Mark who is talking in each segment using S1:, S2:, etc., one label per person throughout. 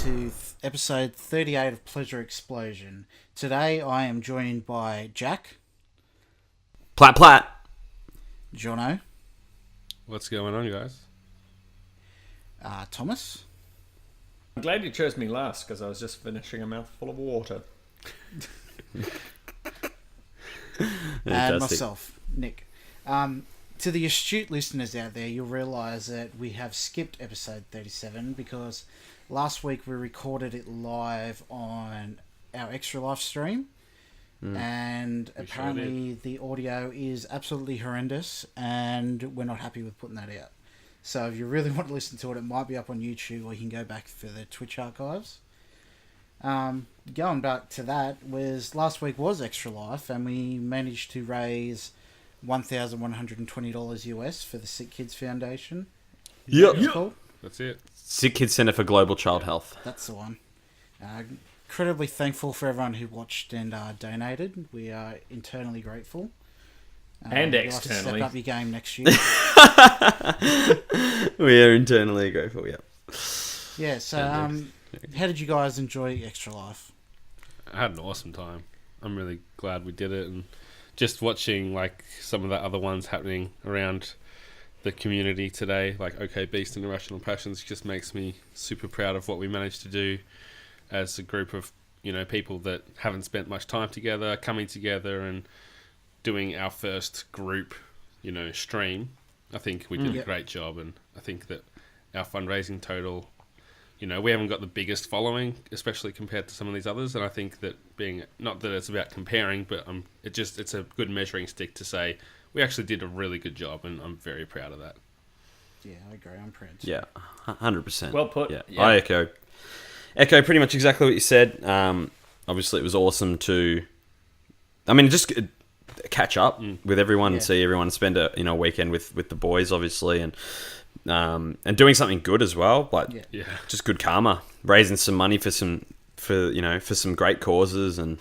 S1: to episode 38 of Pleasure Explosion. Today I am joined by Jack,
S2: Plat plat.
S1: Jono,
S3: What's going on, guys?
S1: Thomas,
S4: I'm glad you chose me last because I was just finishing a mouthful of water.
S1: and myself, Nick. To the astute listeners out there, you'll realise that we have skipped episode 37 because last week we recorded it live on our Extra Life stream, and apparently the audio is absolutely horrendous, and we're not happy with putting that out. So if you really want to listen to it, it might be up on YouTube, or you can go back for the Twitch archives. Going back to that, last week was Extra Life, and we managed to raise $1,120 US for the Sick Kids Foundation.
S2: Yep.
S3: That's it.
S2: Sick Kids Centre for Global Child Health.
S1: That's the one. Incredibly thankful for everyone who watched and donated. We are internally grateful.
S4: And
S1: you'll have to
S4: externally.
S1: step up your game next year.
S2: We are internally grateful, yeah.
S1: Yeah, so how did you guys enjoy Extra Life?
S3: I had an awesome time. I'm really glad we did it, and just watching like some of the other ones happening around the community today, like OK Beast and Irrational Passions, just makes me super proud of what we managed to do as a group of, people that haven't spent much time together, coming together and doing our first group, stream. I think we did a great job, and I think that our fundraising total, we haven't got the biggest following, especially compared to some of these others, and I think that not that it's about comparing, but it's a good measuring stick to say we actually did a really good job, and I'm very proud of that.
S1: Yeah, I agree. I'm proud too.
S2: Yeah, 100%.
S4: Well put.
S2: Yeah.
S4: Yeah.
S2: I echo pretty much exactly what you said. Obviously, it was awesome to, just catch up with everyone and see everyone, spend a weekend with the boys, obviously, and doing something good as well, just good karma, raising some money for some great causes, and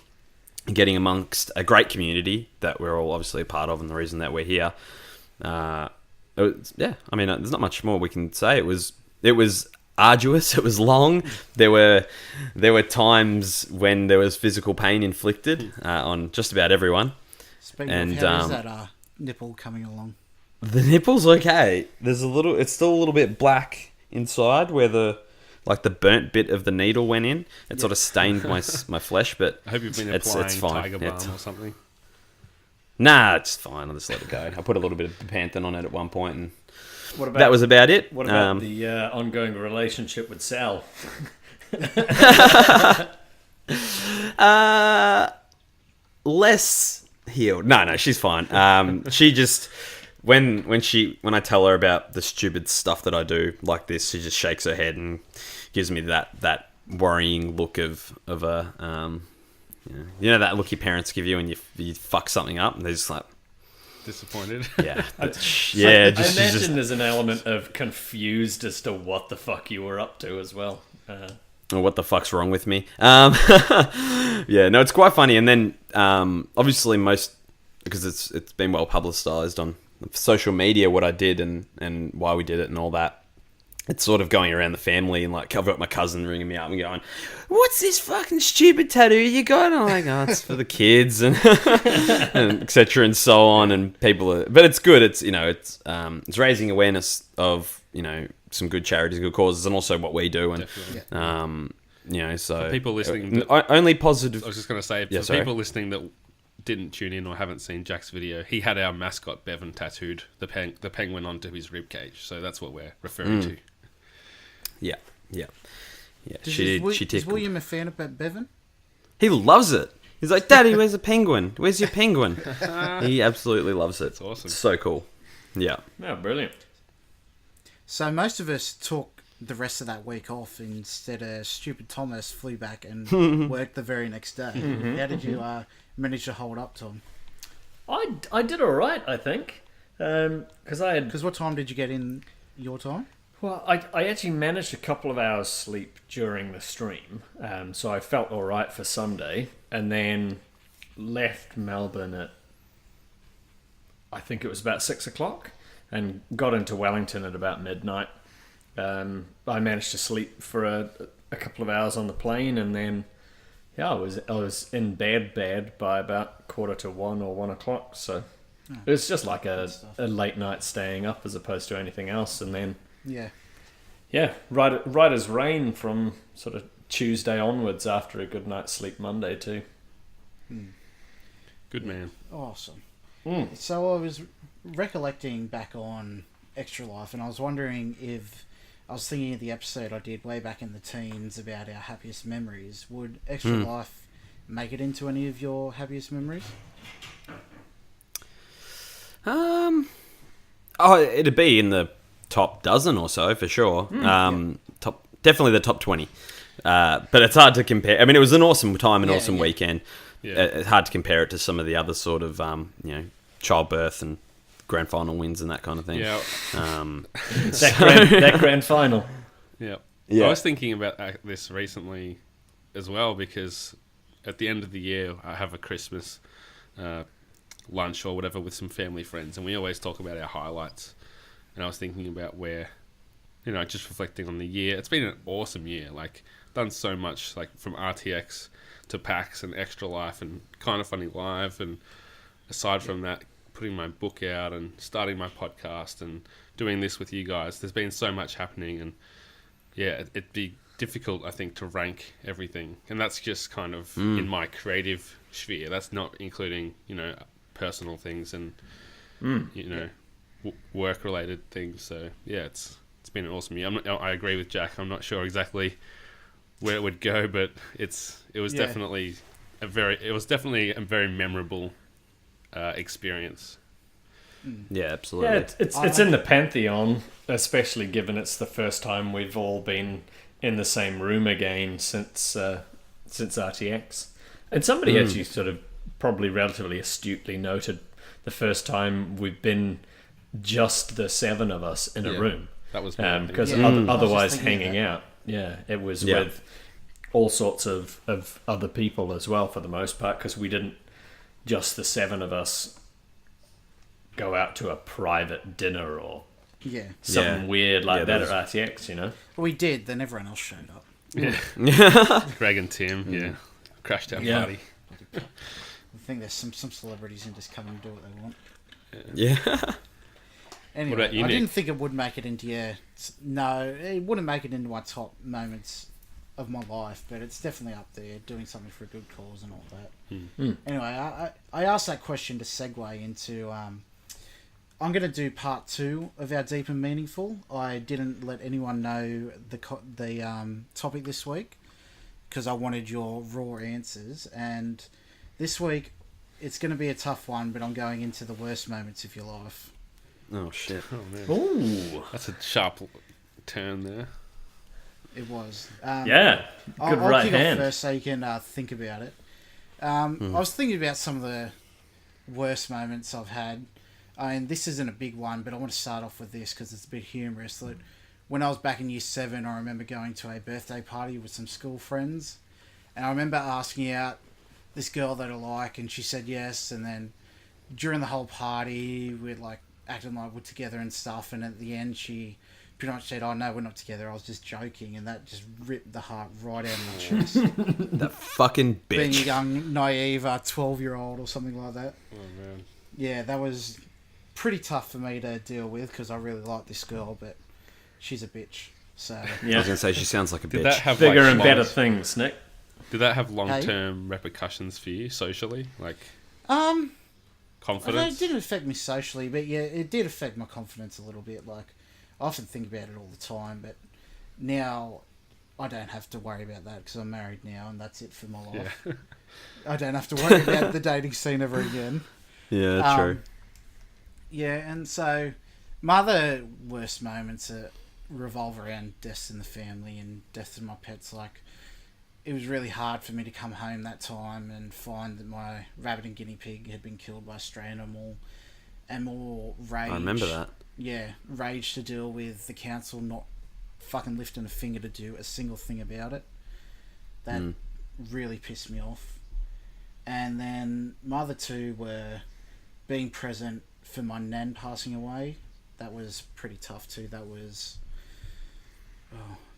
S2: getting amongst a great community that we're all obviously a part of, and the reason that we're here. There's not much more we can say. It was arduous. It was long. There were times when there was physical pain inflicted on just about everyone.
S1: Speaking of, how is that nipple coming along?
S2: The nipple's okay. It's still a little bit black inside where the burnt bit of the needle went in. It sort of stained my flesh, but
S3: I hope you've been applying Tiger Balm or something.
S2: Nah, it's fine. I'll just let it go. I put a little bit of Panthen on it at one point, and
S4: What about,
S2: that was about it.
S4: What about the ongoing relationship with Sal?
S2: Less healed. No, she's fine. She just when I tell her about the stupid stuff that I do like this, she just shakes her head and gives me that worrying look of a that look your parents give you when you fuck something up, and they're just like
S3: disappointed.
S2: Yeah,
S4: I imagine there's an element of confused as to what the fuck you were up to as well.
S2: What the fuck's wrong with me? Yeah, no, it's quite funny. And then obviously because it's been well publicized on social media what I did and why we did it and all that. It's sort of going around the family, and like I've got my cousin ringing me up and going, "What's this fucking stupid tattoo you got?" And I'm like, "Oh, it's for the kids," and and etc. and so on. And but it's good. It's it's raising awareness of some good charities, good causes, and also what we do. And so
S3: for people listening,
S2: only positive.
S3: I was just going to say, for people listening that didn't tune in or haven't seen Jack's video, he had our mascot Bevan tattooed, the penguin, onto his rib cage. So that's what we're referring to.
S2: Yeah.
S1: She tickled. Is William a fan of Bevan?
S2: He loves it. He's like, "Daddy, where's the penguin? Where's your penguin?" He absolutely loves it.
S3: It's awesome.
S2: It's so cool. Yeah.
S4: Oh, brilliant.
S1: So most of us took the rest of that week off. Instead, stupid Thomas flew back and worked the very next day. Mm-hmm. How did you manage to hold up, Tom?
S4: I did all right, I think, because
S1: what time did you get in your time?
S4: Well, I actually managed a couple of hours sleep during the stream, so I felt all right for Sunday, and then left Melbourne at, I think it was about 6 o'clock, and got into Wellington at about midnight. I managed to sleep for a couple of hours on the plane, and then I was in bed by about 1:45 or 1:00. So it was just like a late night staying up as opposed to anything else. And then right as rain from sort of Tuesday onwards after a good night's sleep Monday too.
S3: Good man.
S1: Awesome. So I was recollecting back on Extra Life, and I was wondering if I was thinking of the episode I did way back in the teens about our happiest memories. Would Extra Life make it into any of your happiest memories?
S2: It'd be in the top dozen or so for sure. Definitely the top 20. But it's hard to compare. I mean, it was an awesome time, an awesome weekend. Yeah. It's hard to compare it to some of the other sort of, childbirth and grand final wins and that kind of thing.
S3: Yeah.
S4: That grand final.
S3: Yeah.
S2: Yeah.
S3: I was thinking about this recently as well, because at the end of the year, I have a Christmas lunch or whatever with some family friends, and we always talk about our highlights. And I was thinking about where, just reflecting on the year. It's been an awesome year. Like, done so much, like from RTX to PAX and Extra Life and Kind of Funny Live, and aside from that, putting my book out and starting my podcast and doing this with you guys. There's been so much happening, and it'd be difficult, I think, to rank everything. And that's just kind of in my creative sphere. That's not including, personal things and work-related things. So it's been an awesome year. I agree with Jack. I'm not sure exactly where it would go, but it was definitely a very memorable experience.
S2: Yeah, absolutely.
S4: Yeah, it's in the pantheon, especially given it's the first time we've all been in the same room again since RTX. And somebody actually sort of probably relatively astutely noted the first time we've been just the seven of us in a room.
S3: That was
S4: because otherwise hanging out. Yeah, it was with all sorts of other people as well for the most part, because we didn't, just the seven of us, go out to a private dinner or something weird like that at RTX,
S1: We did, then everyone else showed up.
S2: Yeah.
S3: Greg and Tim, crashed our party.
S1: I think there's some celebrities in just come and do what they want.
S2: Yeah.
S1: Anyway,
S3: what about you,
S1: I
S3: Nick?
S1: didn't think it would make it into no, it wouldn't make it into my top moments of my life, but it's definitely up there, doing something for a good cause and all that. Anyway, I asked that question to segue into I'm going to do part 2 of our Deep and Meaningful. I didn't let anyone know the topic this week because I wanted your raw answers, and this week it's going to be a tough one, but I'm going into the worst moments of your life.
S2: Oh, shit.
S3: Oh, man.
S4: Ooh.
S3: That's a sharp turn there.
S1: It was.
S4: Good
S1: I'll
S4: right
S1: kick
S4: hand.
S1: off first so you can think about it. I was thinking about some of the worst moments I've had. I mean, this isn't a big one, but I want to start off with this because it's a bit humorous. That when I was back in year 7, I remember going to a birthday party with some school friends, and I remember asking out this girl that I like, and she said yes. And then during the whole party, we're like acting like we're together and stuff, and at the end she pretty much said, "Oh no, we're not together, I was just joking," and that just ripped the heart right out of my chest.
S2: That fucking bitch.
S1: Being a young, naive 12-year-old or something like that.
S3: Oh, man.
S1: Yeah, that was pretty tough for me to deal with because I really like this girl, but she's a bitch. So
S2: I was going to say, she sounds like a
S3: Did
S2: bitch.
S3: that have
S4: Bigger and better things, Nick.
S3: Did that have long-term repercussions for you socially? Like, confidence?
S1: It didn't affect me socially, but yeah, it did affect my confidence a little bit. Like, I often think about it all the time, but now I don't have to worry about that because I'm married now and that's it for my life. Yeah. I don't have to worry about the dating scene ever again.
S2: Yeah, true.
S1: Yeah, and so my other worst moments revolve around deaths in the family and deaths of my pets. Like, it was really hard for me to come home that time and find that my rabbit and guinea pig had been killed by a stray animal, and more rage.
S2: I remember that.
S1: Yeah, rage to deal with the council not fucking lifting a finger to do a single thing about it. That really pissed me off. And then my other two were being present for my nan passing away. That was pretty tough too. That was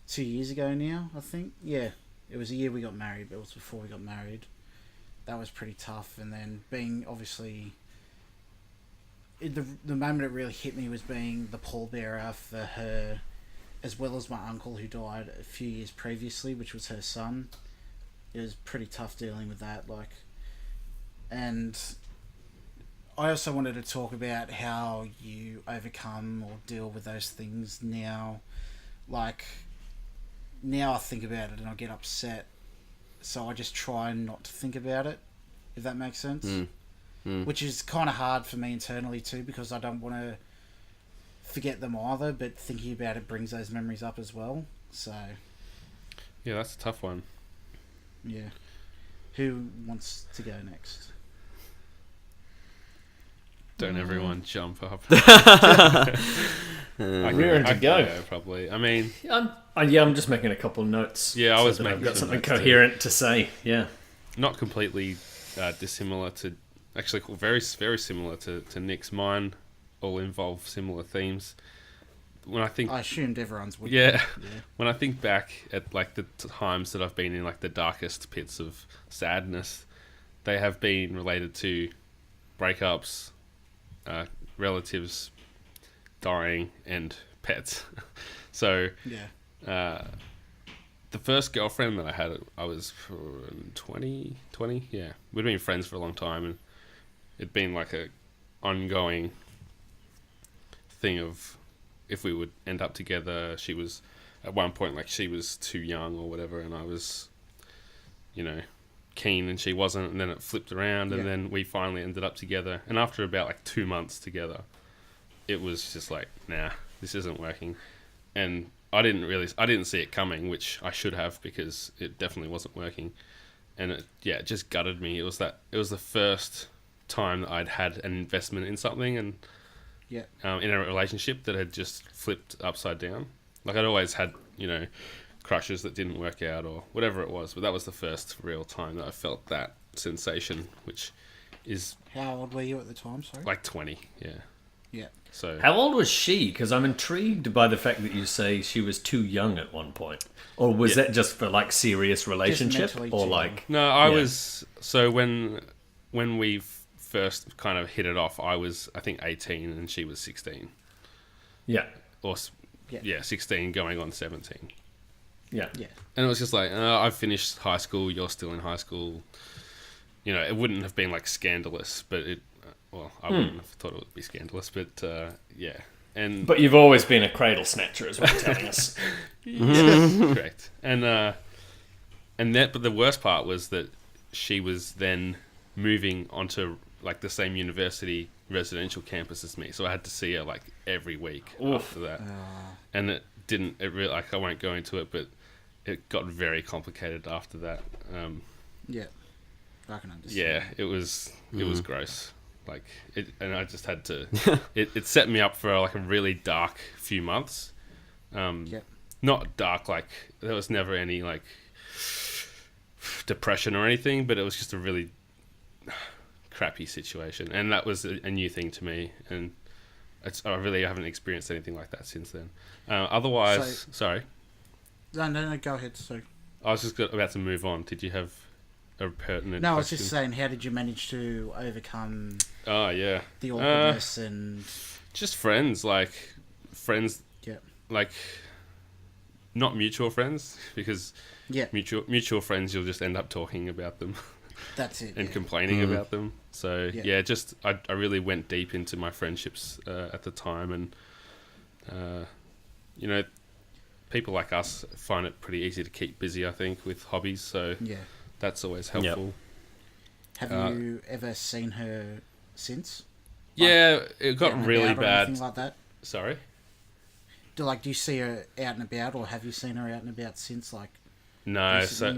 S1: 2 years ago now, I think. Yeah, it was a year we got married, but it was before we got married. That was pretty tough. And then being, obviously, the moment it really hit me was being the pallbearer for her, as well as my uncle who died a few years previously, which was her son. It was pretty tough dealing with that, like. And I also wanted to talk about how you overcome or deal with those things now. Like, now I think about it and I get upset, so I just try not to think about it, if that makes sense. Which is kind of hard for me internally too, because I don't want to forget them either, but thinking about it brings those memories up as well. So
S3: Yeah, that's a tough one.
S1: yeah. Who wants to go next?
S3: Don't everyone jump up.
S4: Raring to go.
S3: Yeah, probably. I mean,
S4: I'm just making a couple of notes.
S3: Yeah, I was
S4: that
S3: making
S4: I've got
S3: some
S4: something
S3: notes
S4: coherent to say. Yeah.
S3: not completely dissimilar to, actually very very similar to Nick's. Mine all involve similar themes. When I think,
S1: I assumed everyone's would.
S3: yeah, when I think back at like the times that I've been in like the darkest pits of sadness, they have been related to breakups, relatives dying, and pets. So
S1: Yeah.
S3: the first girlfriend that I had, I was 20, yeah. We'd been friends for a long time, and it'd been like a ongoing thing of if we would end up together. She was, at one point, like, she was too young or whatever, and I was, keen, and she wasn't, and then it flipped around, and then we finally ended up together. And after about like 2 months together, it was just like, nah, this isn't working. And I didn't see it coming, which I should have, because it definitely wasn't working. And it just gutted me. It was the first time that I'd had an investment in something, and in a relationship that had just flipped upside down. Like, I'd always had, crushes that didn't work out or whatever it was, but that was the first real time that I felt that sensation, which is...
S1: How old were you at the time, sorry?
S3: Like 20, yeah.
S1: Yeah.
S3: So
S4: How old was she? Because I'm intrigued by the fact that you say she was too young at one point. Or was that just for like serious relationship?
S1: mentally
S4: Or
S1: too
S4: like...
S3: no, I was... So when we first kind of hit it off, I was, I think, 18 and she was 16.
S4: Yeah.
S3: Or, 16 going on 17.
S4: Yeah.
S1: Yeah.
S3: And it was just like, I've finished high school, you're still in high school. It wouldn't have been like scandalous, but it... Well, I wouldn't have thought it would be scandalous, but yeah.
S4: But you've always been a cradle snatcher, is what you're telling us.
S3: Yeah, correct. But the worst part was that she was then moving onto like the same university residential campus as me, so I had to see her like every week after that. And it really, like, I won't go into it, but it got very complicated after that.
S1: Yeah. I can understand.
S3: Yeah, it was gross. Like it, and I just had to. It set me up for like a really dark few months. Not dark, like there was never any like depression or anything, but it was just a really crappy situation, and that was a new thing to me. And I really haven't experienced anything like that since then. Otherwise, sorry.
S1: No, go ahead. So
S3: I was just about to move on. Did you have a pertinent?
S1: No, I was
S3: question?
S1: just saying, how did you manage to overcome?
S3: Oh yeah,
S1: the awkwardness and
S3: just friends, like not mutual friends, because mutual friends, you'll just end up talking about them.
S1: That's it.
S3: And complaining about them. So just I really went deep into my friendships at the time, and people like us find it pretty easy to keep busy, I think, with hobbies. So that's always helpful.
S1: Have you ever seen her since?
S3: Yeah, it got really bad.
S1: Anything like that?
S3: Sorry?
S1: Do you see her out and about, or have you seen her out and about since?
S3: No, so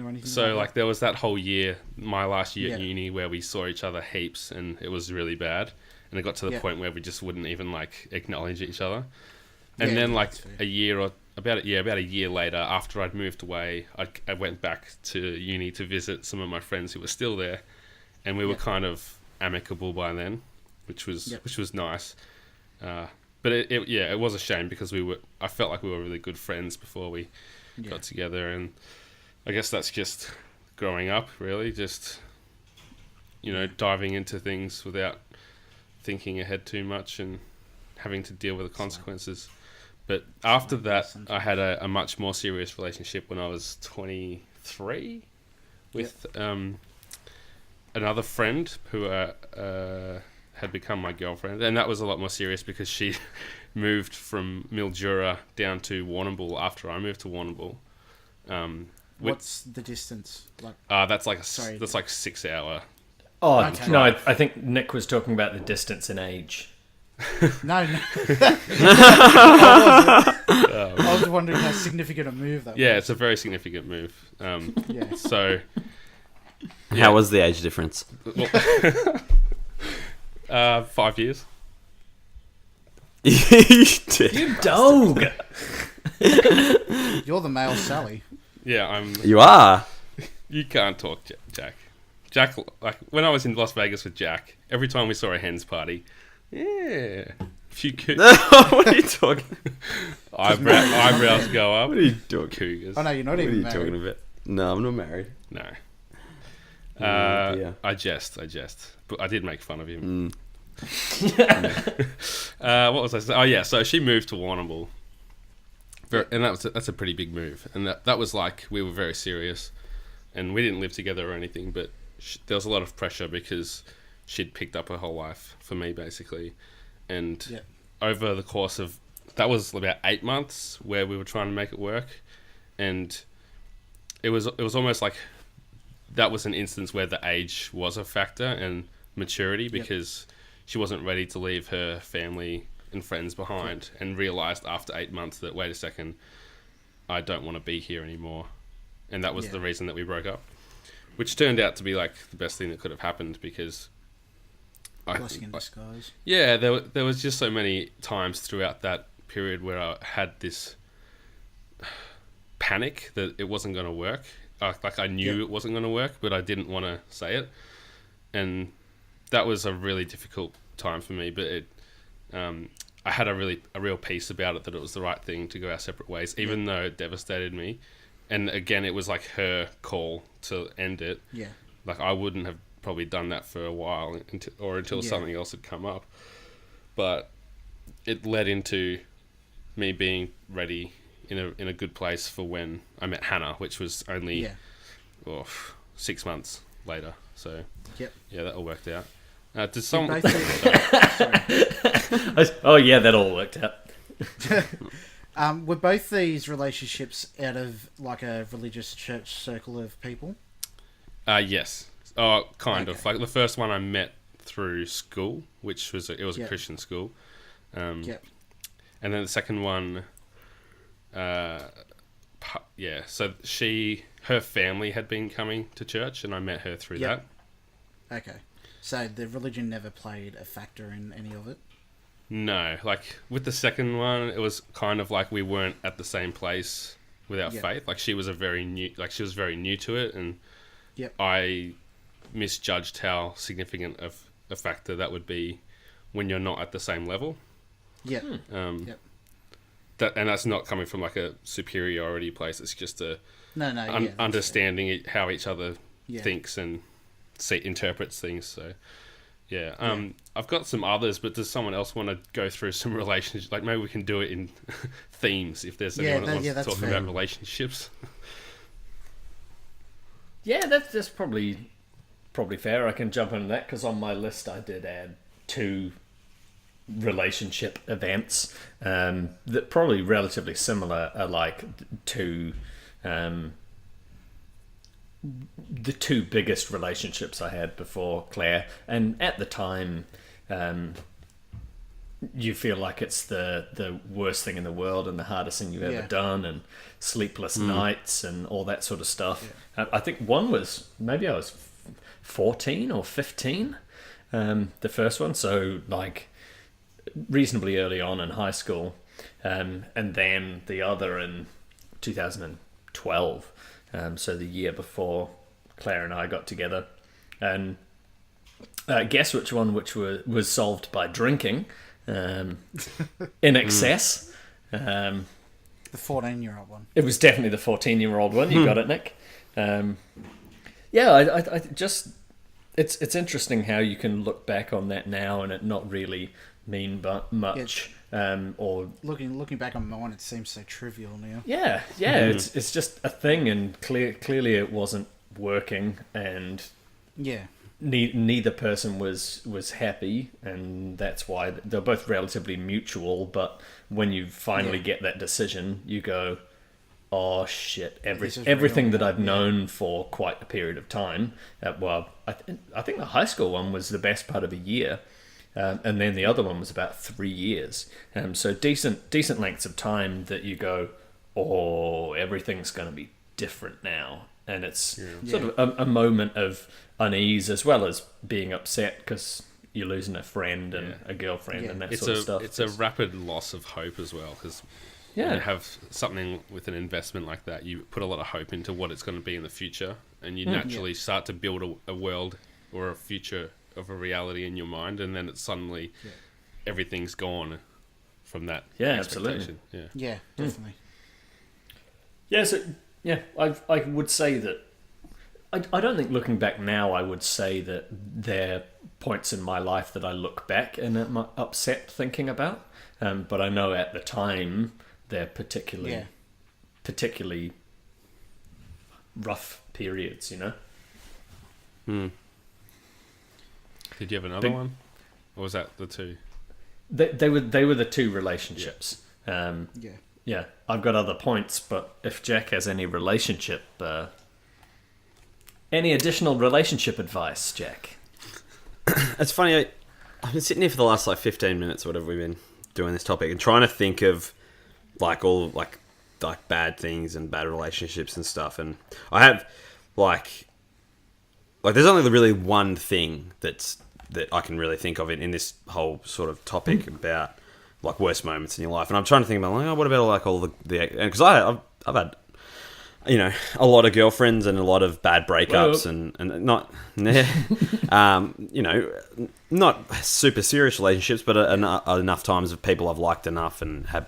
S3: there was that whole year, my last year at uni, where we saw each other heaps, and it was really bad. And it got to the point where we just wouldn't even acknowledge each other. And then about a year later, after I'd moved away, I went back to uni to visit some of my friends who were still there, and we were kind of amicable by then, which was nice. But it was a shame, because I felt like we were really good friends before we got together, and I guess that's just growing up, really, just diving into things without thinking ahead too much and having to deal with the consequences. But after that, I had a much more serious relationship when I was 23 with another friend who had become my girlfriend, and that was a lot more serious because she moved from Mildura down to Warrnambool after I moved to Warrnambool.
S1: What's the distance like?
S3: That's like 6 hour.
S4: Oh
S1: Okay.
S4: no, I think Nick was talking about the distance in age.
S1: No. I was wondering how significant a move that was.
S3: Yeah, it's a very significant move. So,
S2: How was the age difference?
S3: 5 years.
S4: You dog!
S1: You're the male Sally.
S3: Yeah,
S2: You are.
S3: You can't talk, Jack. Jack, like when I was in Las Vegas with Jack, every time we saw a hens party, a few
S2: What are you talking?
S3: eyebrows go up.
S2: What are you talking?
S3: Cougars.
S1: Oh no, you're not
S2: What are
S1: even
S2: you
S1: married.
S2: talking about? No, I'm not married.
S3: No.
S2: Dear.
S3: I jest, but I did make fun of him. What was I saying? Oh yeah, so she moved to Warrnambool, and that's a pretty big move, and that was like we were very serious, and we didn't live together or anything, but there was a lot of pressure because she'd picked up her whole life for me basically, and over the course of that was about 8 months where we were trying to make it work, and it was almost like that was an instance where the age was a factor and maturity because she wasn't ready to leave her family and friends behind and realized after 8 months that, wait a second, I don't want to be here anymore. And that was the reason that we broke up, which turned out to be like the best thing that could have happened because
S1: Blessing in disguise.
S3: yeah, there was just so many times throughout that period where I had this panic that it wasn't going to work. Like I knew it wasn't going to work, but I didn't want to say it. And that was a really difficult time for me, but I had a real peace about it that it was the right thing to go our separate ways, even though it devastated me. And again, it was like her call to end it.
S1: Yeah.
S3: Like I wouldn't have probably done that for a while until something else had come up. But it led into me being ready in a good place for when I met Hannah, which was only 6 months later. So yeah, that all worked out. Did someone?
S4: Oh yeah, that all worked out.
S1: Were both these relationships out of like a religious church circle of people?
S3: Yes. Oh, kind of. Like the first one I met through school, which was a Christian school. And then the second one, so her family had been coming to church, and I met her through that.
S1: Okay. So the religion never played a factor in any of it?
S3: No, like with the second one, it was kind of like we weren't at the same place with our faith. Like she was very new to it, and I misjudged how significant of a factor that would be when you're not at the same level.
S1: Yeah.
S3: And that's not coming from like a superiority place. It's just understanding how each other thinks and interprets things. So I've got some others, but does someone else want to go through some relationships? Like maybe we can do it in themes if there's anyone that wants to talk about relationships.
S4: Yeah, that's probably fair. I can jump into that because on my list I did add 2 relationship events that probably relatively similar are like the 2 biggest relationships I had before Claire, and at the time you feel like it's the worst thing in the world and the hardest thing you've ever done, and sleepless nights and all that sort of stuff. I think one was maybe I was 14 or 15, the first one, so like reasonably early on in high school, and then the other in 2012, so the year before Claire and I got together. And guess which one was solved by drinking in excess.
S1: the 14-year-old one.
S4: It was definitely the 14-year-old one. You got it, Nick. Yeah, I just it's interesting how you can look back on that now and it not really mean but much. Or
S1: looking back on mine, it seems so trivial now.
S4: Yeah, it's just a thing, and clearly it wasn't working, and neither person was happy, and that's why they're both relatively mutual. But when you finally get that decision, you go, oh shit, everything that I've known for quite a period of time. Well, I think the high school one was the best part of a year. And then the other one was about 3 years. So decent lengths of time that you go, oh, everything's going to be different now. And it's sort of a moment of unease as well as being upset because you're losing a friend and a girlfriend and that sort of stuff.
S3: It's a rapid loss of hope as well because when you have something with an investment like that, you put a lot of hope into what it's going to be in the future, and you naturally start to build a world or a future of a reality in your mind, and then it's suddenly everything's gone from that expectation.
S4: Absolutely.
S1: Yeah, definitely.
S4: I would say that I don't think looking back now I would say that there are points in my life that I look back and am upset thinking about, but I know at the time they're particularly rough periods, you know.
S3: Did you have another one, or was that the two?
S4: They were the two relationships. Yeah. I've got other points, but if Jack has any any additional relationship advice, Jack?
S2: It's funny. I've been sitting here for the last 15 minutes, or whatever we've been doing this topic, and trying to think of all bad things and bad relationships and stuff. And I have there's only really one thing that I can really think of in this whole sort of topic about worst moments in your life. And I'm trying to think about what about all the because I've had a lot of girlfriends and a lot of bad breakups and not not super serious relationships, but enough times of people I've liked enough and had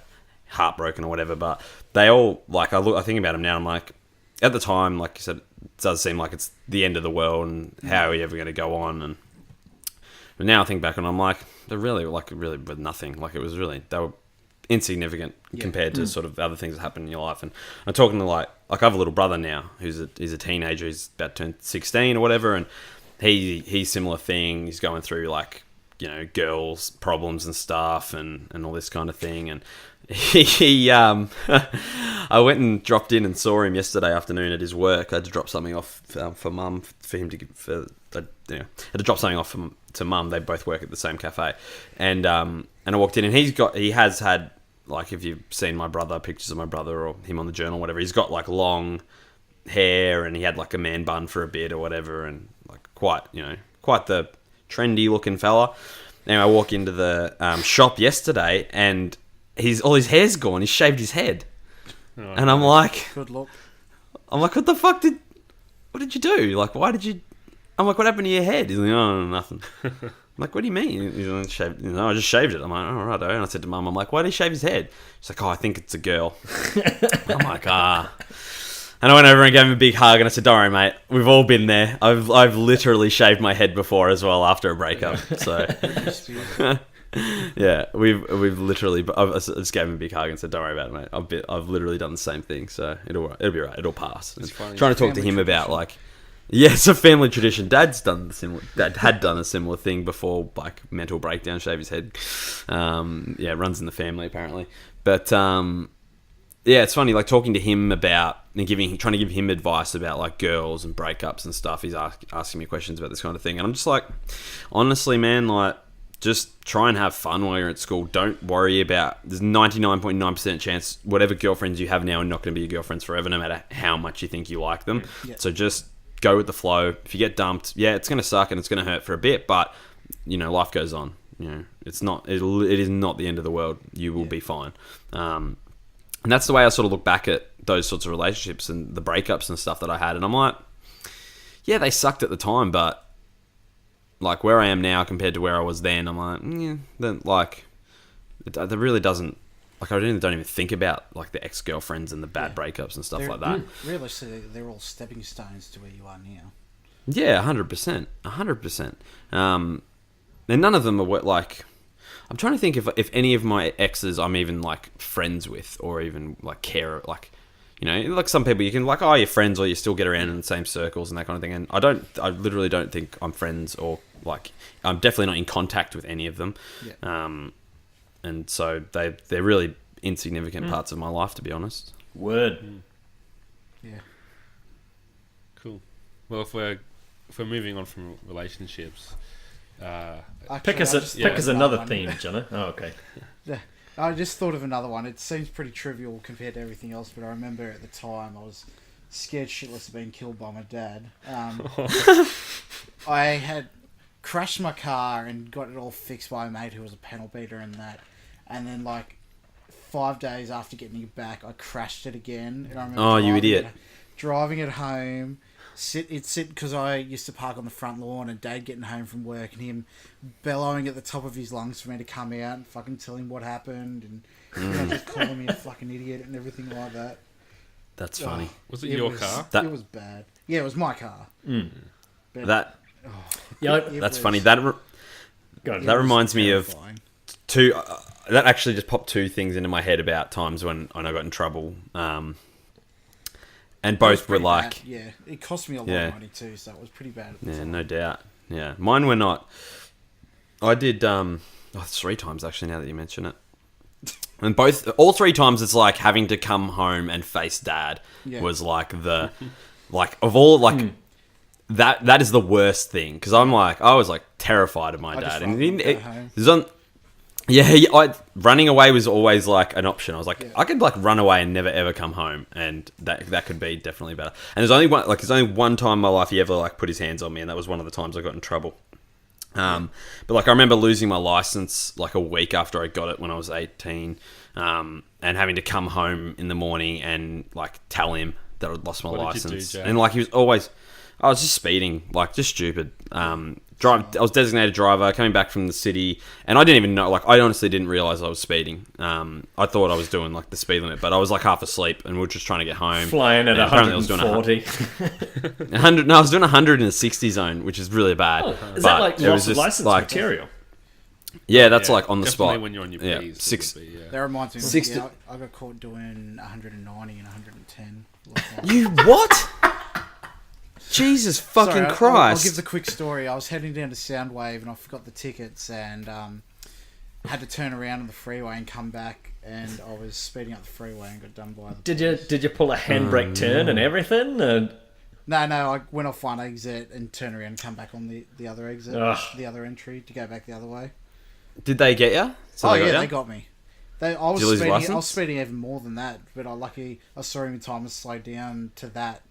S2: heartbroken or whatever. But they all I think about them now. I'm like, at the time, like you said, it does seem like it's the end of the world and how are you ever going to go on? But now I think back and I'm like, they're really with nothing. They were insignificant compared to sort of other things that happen in your life. And I'm talking to I have a little brother now who's a teenager. He's about to turn 16 or whatever, and he's similar thing. He's going through girls problems and stuff and all this kind of thing. And I went and dropped in and saw him yesterday afternoon at his work. I had to drop something off for Mum for him to had to drop something off to Mum. They both work at the same cafe, and I walked in and he has had if you've seen pictures of my brother or him on the journal or whatever, he's got long hair and he had a man bun for a bit or whatever, and quite the trendy looking fella. Anyway, I walk into the shop yesterday and all his hair's gone. He's shaved his head. And I'm like...
S1: Good luck.
S2: I'm like, what the fuck what did you do? Why did you... I'm like, what happened to your head? He's like, oh, nothing. I'm like, what do you mean? He's like, shaved. I just shaved it. I'm like, all right. And I said to Mum, I'm like, why did he shave his head? She's like, oh, I think it's a girl. I'm like, And I went over and gave him a big hug and I said, don't worry, mate. We've all been there. I've literally shaved my head before as well after a breakup. So... yeah, we've literally. I just gave him a big hug and said, "Don't worry about it, mate. I've literally done the same thing, so it'll be right. It'll pass." Trying to talk to him about it's a family tradition. Dad had done a similar thing before, mental breakdown, shave his head. It runs in the family apparently. But it's funny, talking to him about and trying to give him advice about girls and breakups and stuff. He's asking me questions about this kind of thing, and I'm just honestly, man, just try and have fun while you're at school. Don't worry about... There's 99.9% chance whatever girlfriends you have now are not going to be your girlfriends forever, no matter how much you think you like them. Yeah. So just go with the flow. If you get dumped, it's going to suck and it's going to hurt for a bit, but, life goes on. It's not... It is not the end of the world. You will be fine. And that's the way I sort of look back at those sorts of relationships and the breakups and stuff that I had. And I'm like, yeah, they sucked at the time, but... where I am now compared to where I was then, I'm like, that really doesn't like I don't even think about like the ex-girlfriends and the bad breakups and stuff like that.
S1: Realistically, they're all stepping stones to where you are now.
S2: Yeah, 100%, 100%. And none of them are like. I'm trying to think if any of my exes I'm even like friends with or even like care like. You know, like some people you can like, oh, you're friends or you still get around in the same circles and that kind of thing. And I literally don't think I'm friends or like, I'm definitely not in contact with any of them.
S1: Yeah.
S2: And so they're really insignificant parts of my life, to be honest.
S4: Word.
S1: Yeah.
S3: Cool. Well, if we're moving on from relationships,
S4: Pick us another theme, Jono. Oh, okay.
S1: Yeah. I just thought of another one. It seems pretty trivial compared to everything else, but I remember at the time I was scared shitless of being killed by my dad. I had crashed my car and got it all fixed by a mate who was a panel beater and that. And then, like, 5 days after getting it back, I crashed it again. And I remember
S2: you idiot.
S1: Driving it home, because I used to park on the front lawn and Dad getting home from work and him bellowing at the top of his lungs for me to come out and fucking tell him what happened and just calling me a fucking idiot and everything like that.
S2: That's funny.
S3: Was it your car?
S1: It was bad. Yeah, it was my car. But,
S2: that's funny. That reminds me of two. That actually just popped two things into my head about times when I got in trouble. And both were like...
S1: bad. Yeah, it cost me a lot of money too, so it was pretty bad at the time.
S2: No doubt. Yeah, mine were not... I did 3 times actually, now that you mention it. And all 3 times it's like having to come home and face Dad was like the... like, of all, like... That is the worst thing, because I was like terrified of my dad. Running away was always like an option. I was like, I could like run away and never ever come home, and that could be definitely better. And there's only one time in my life he ever like put his hands on me, and that was one of the times I got in trouble. But like I remember losing my license like a week after I got it when I was 18, and having to come home in the morning and like tell him that I'd lost my license. And like he was always, I was just speeding, like just stupid. I was designated driver coming back from the city, and I didn't even know, like I honestly didn't realize I was speeding. I thought I was doing like the speed limit, but I was like half asleep and we were just trying to get home.
S4: Flying at 140.
S2: I was doing 100 in the 60 zone, which is really bad.
S4: Oh, is that like loss of license material?
S2: Yeah, that's like on the spot.
S3: When you're on your B's.
S1: That reminds me. I got caught doing 190 and 110.
S2: You what? Jesus fucking Christ.
S1: I'll give the quick story. I was heading down to Soundwave and I forgot the tickets and had to turn around on the freeway and come back, and I was speeding up the freeway and got done by the police.
S4: Did you pull a handbrake turn and everything?
S1: No, I went off one exit and turned around and come back on the other exit, the other entry to go back the other way.
S2: Did they get you?
S1: They got me. I was speeding even more than that, but I saw him in time to slow down to that.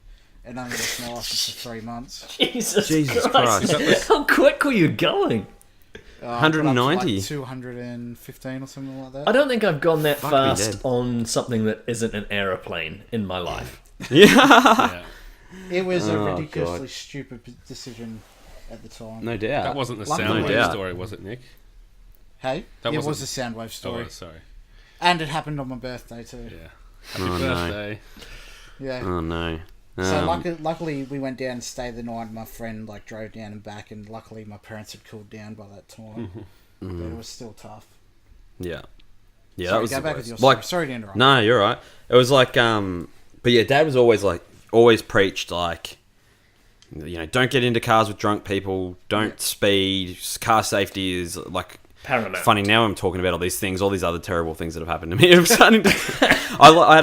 S1: And only lost my license for 3 months.
S4: Jesus Christ. How quick were you going?
S2: 190?
S1: Like 215 or something like that.
S4: I don't think I've gone that fast on something that isn't an aeroplane in my life.
S2: Yeah.
S1: It was a ridiculously stupid decision at the time.
S2: No doubt.
S3: That wasn't the Soundwave story, was it, Nick?
S1: Hey? It was a Soundwave story.
S3: Oh, sorry.
S1: And it happened on my birthday too.
S3: Yeah. Happy birthday.
S1: No. Yeah.
S2: Oh no.
S1: So luckily we went down and stayed the night. My friend like drove down and back, and luckily my parents had cooled down by that time. But it was still tough.
S2: Yeah. Yeah,
S1: sorry,
S2: that was
S1: go
S2: the
S1: back
S2: worst.
S1: with your story. Sorry to interrupt.
S2: No, you're right. It was like, but yeah, Dad was always preached like, you know, don't get into cars with drunk people, don't speed, car safety is like
S4: paramount.
S2: Funny now I'm talking about all these things, all these other terrible things that have happened to me. I'm starting to, I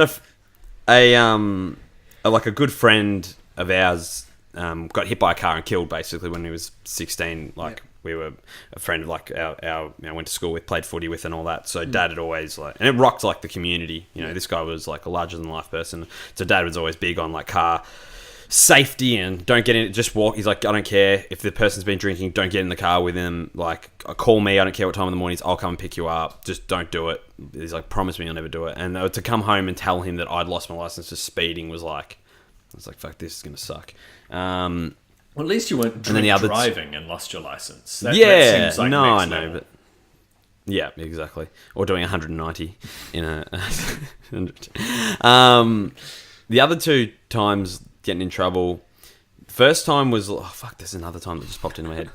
S2: had a good friend of ours got hit by a car and killed basically when he was 16. Like we were a friend of like our went to school with, played footy with, and all that. So Dad had always like, and it rocked like the community. You know, this guy was like a larger than life person. So Dad was always big on like car safety and don't get in, just walk. He's like, I don't care if the person's been drinking, don't get in the car with him. Like, call me, I don't care what time in the morning, I'll come and pick you up. Just don't do it. He's like, promise me I'll never do it. And to come home and tell him that I'd lost my license for speeding was like, I was like, fuck, this is gonna suck.
S4: Well, at least you weren't driving and lost your license. That
S2: seems
S4: like
S2: no,
S4: next
S2: I know,
S4: level.
S2: Yeah, exactly. Or doing 190 in a. The other 2 times getting in trouble. First time was there's another time that just popped into my head.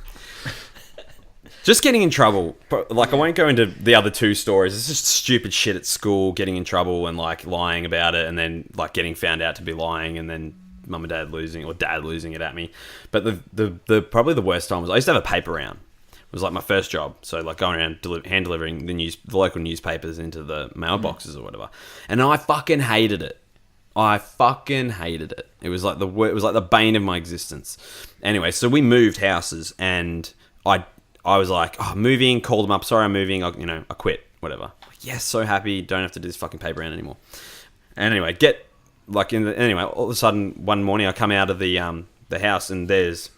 S2: Just getting in trouble. Like, I won't go into the other 2 stories. It's just stupid shit at school, getting in trouble and like lying about it, and then like getting found out to be lying, and then mum and dad losing it at me. But the probably the worst time was I used to have a paper round. It was like my first job, so like going around hand delivering the local newspapers into the mailboxes or whatever, and I fucking hated it. It was like the bane of my existence. Anyway, so we moved houses, and I was like, moving, called them up. Sorry, I'm moving. I quit. Whatever. Yes, so happy. Don't have to do this fucking paper round anymore. And anyway, all of a sudden one morning I come out of the house, and there's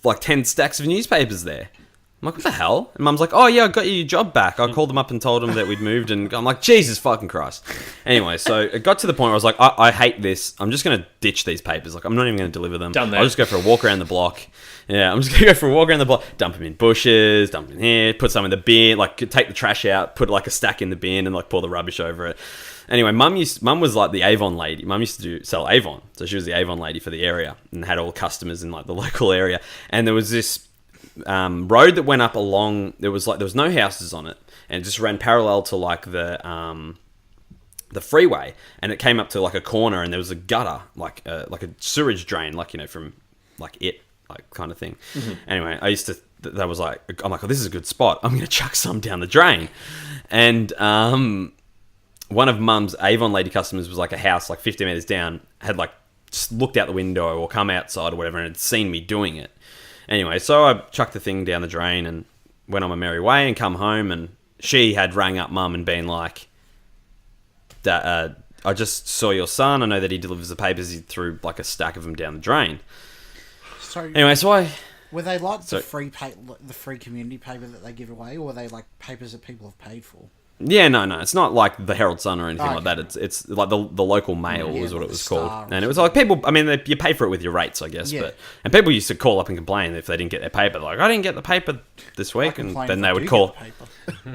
S2: like 10 stacks of newspapers there. I'm like, what the hell? And mum's like, oh yeah, I got you your job back. I called them up and told them that we'd moved, and I'm like, Jesus fucking Christ. Anyway, so it got to the point where I was like, I hate this. I'm just going to ditch these papers. Like, I'm not even going to deliver them.
S4: Done that.
S2: I'll just go for a walk around the block. Yeah, I'm just going to go for a walk around the block, dump them in bushes, dump them in here, put some in the bin, like take the trash out, put like a stack in the bin, and like pour the rubbish over it. Anyway, mum was like the Avon lady. Mum used to sell Avon. So she was the Avon lady for the area and had all the customers in like the local area. And there was this road that went up along, there was no houses on it, and it just ran parallel to like the freeway, and it came up to like a corner, and there was a gutter, like a sewage drain, like, from like it, like kind of thing. Mm-hmm. Anyway, I used to, that was like, I'm like, oh, this is a good spot. I'm going to chuck some down the drain. And one of mum's Avon lady customers was like a house like 50 metres down, had like just looked out the window or come outside or whatever, and had seen me doing it. Anyway, so I chucked the thing down the drain and went on my merry way and come home, and she had rang up mum and been like, I just saw your son. I know that he delivers the papers. He threw like a stack of them down the drain.
S1: So
S2: anyway,
S1: were they like the free community paper that they give away, or were they like papers that people have paid for?
S2: Yeah, no, it's not like the Herald Sun or anything like that. It's like the local mail is what it was called, and it was like people. I mean, you pay for it with your rates, I guess. Yeah. And people used to call up and complain if they didn't get their paper. Like, I didn't get the paper this week, and then they would call.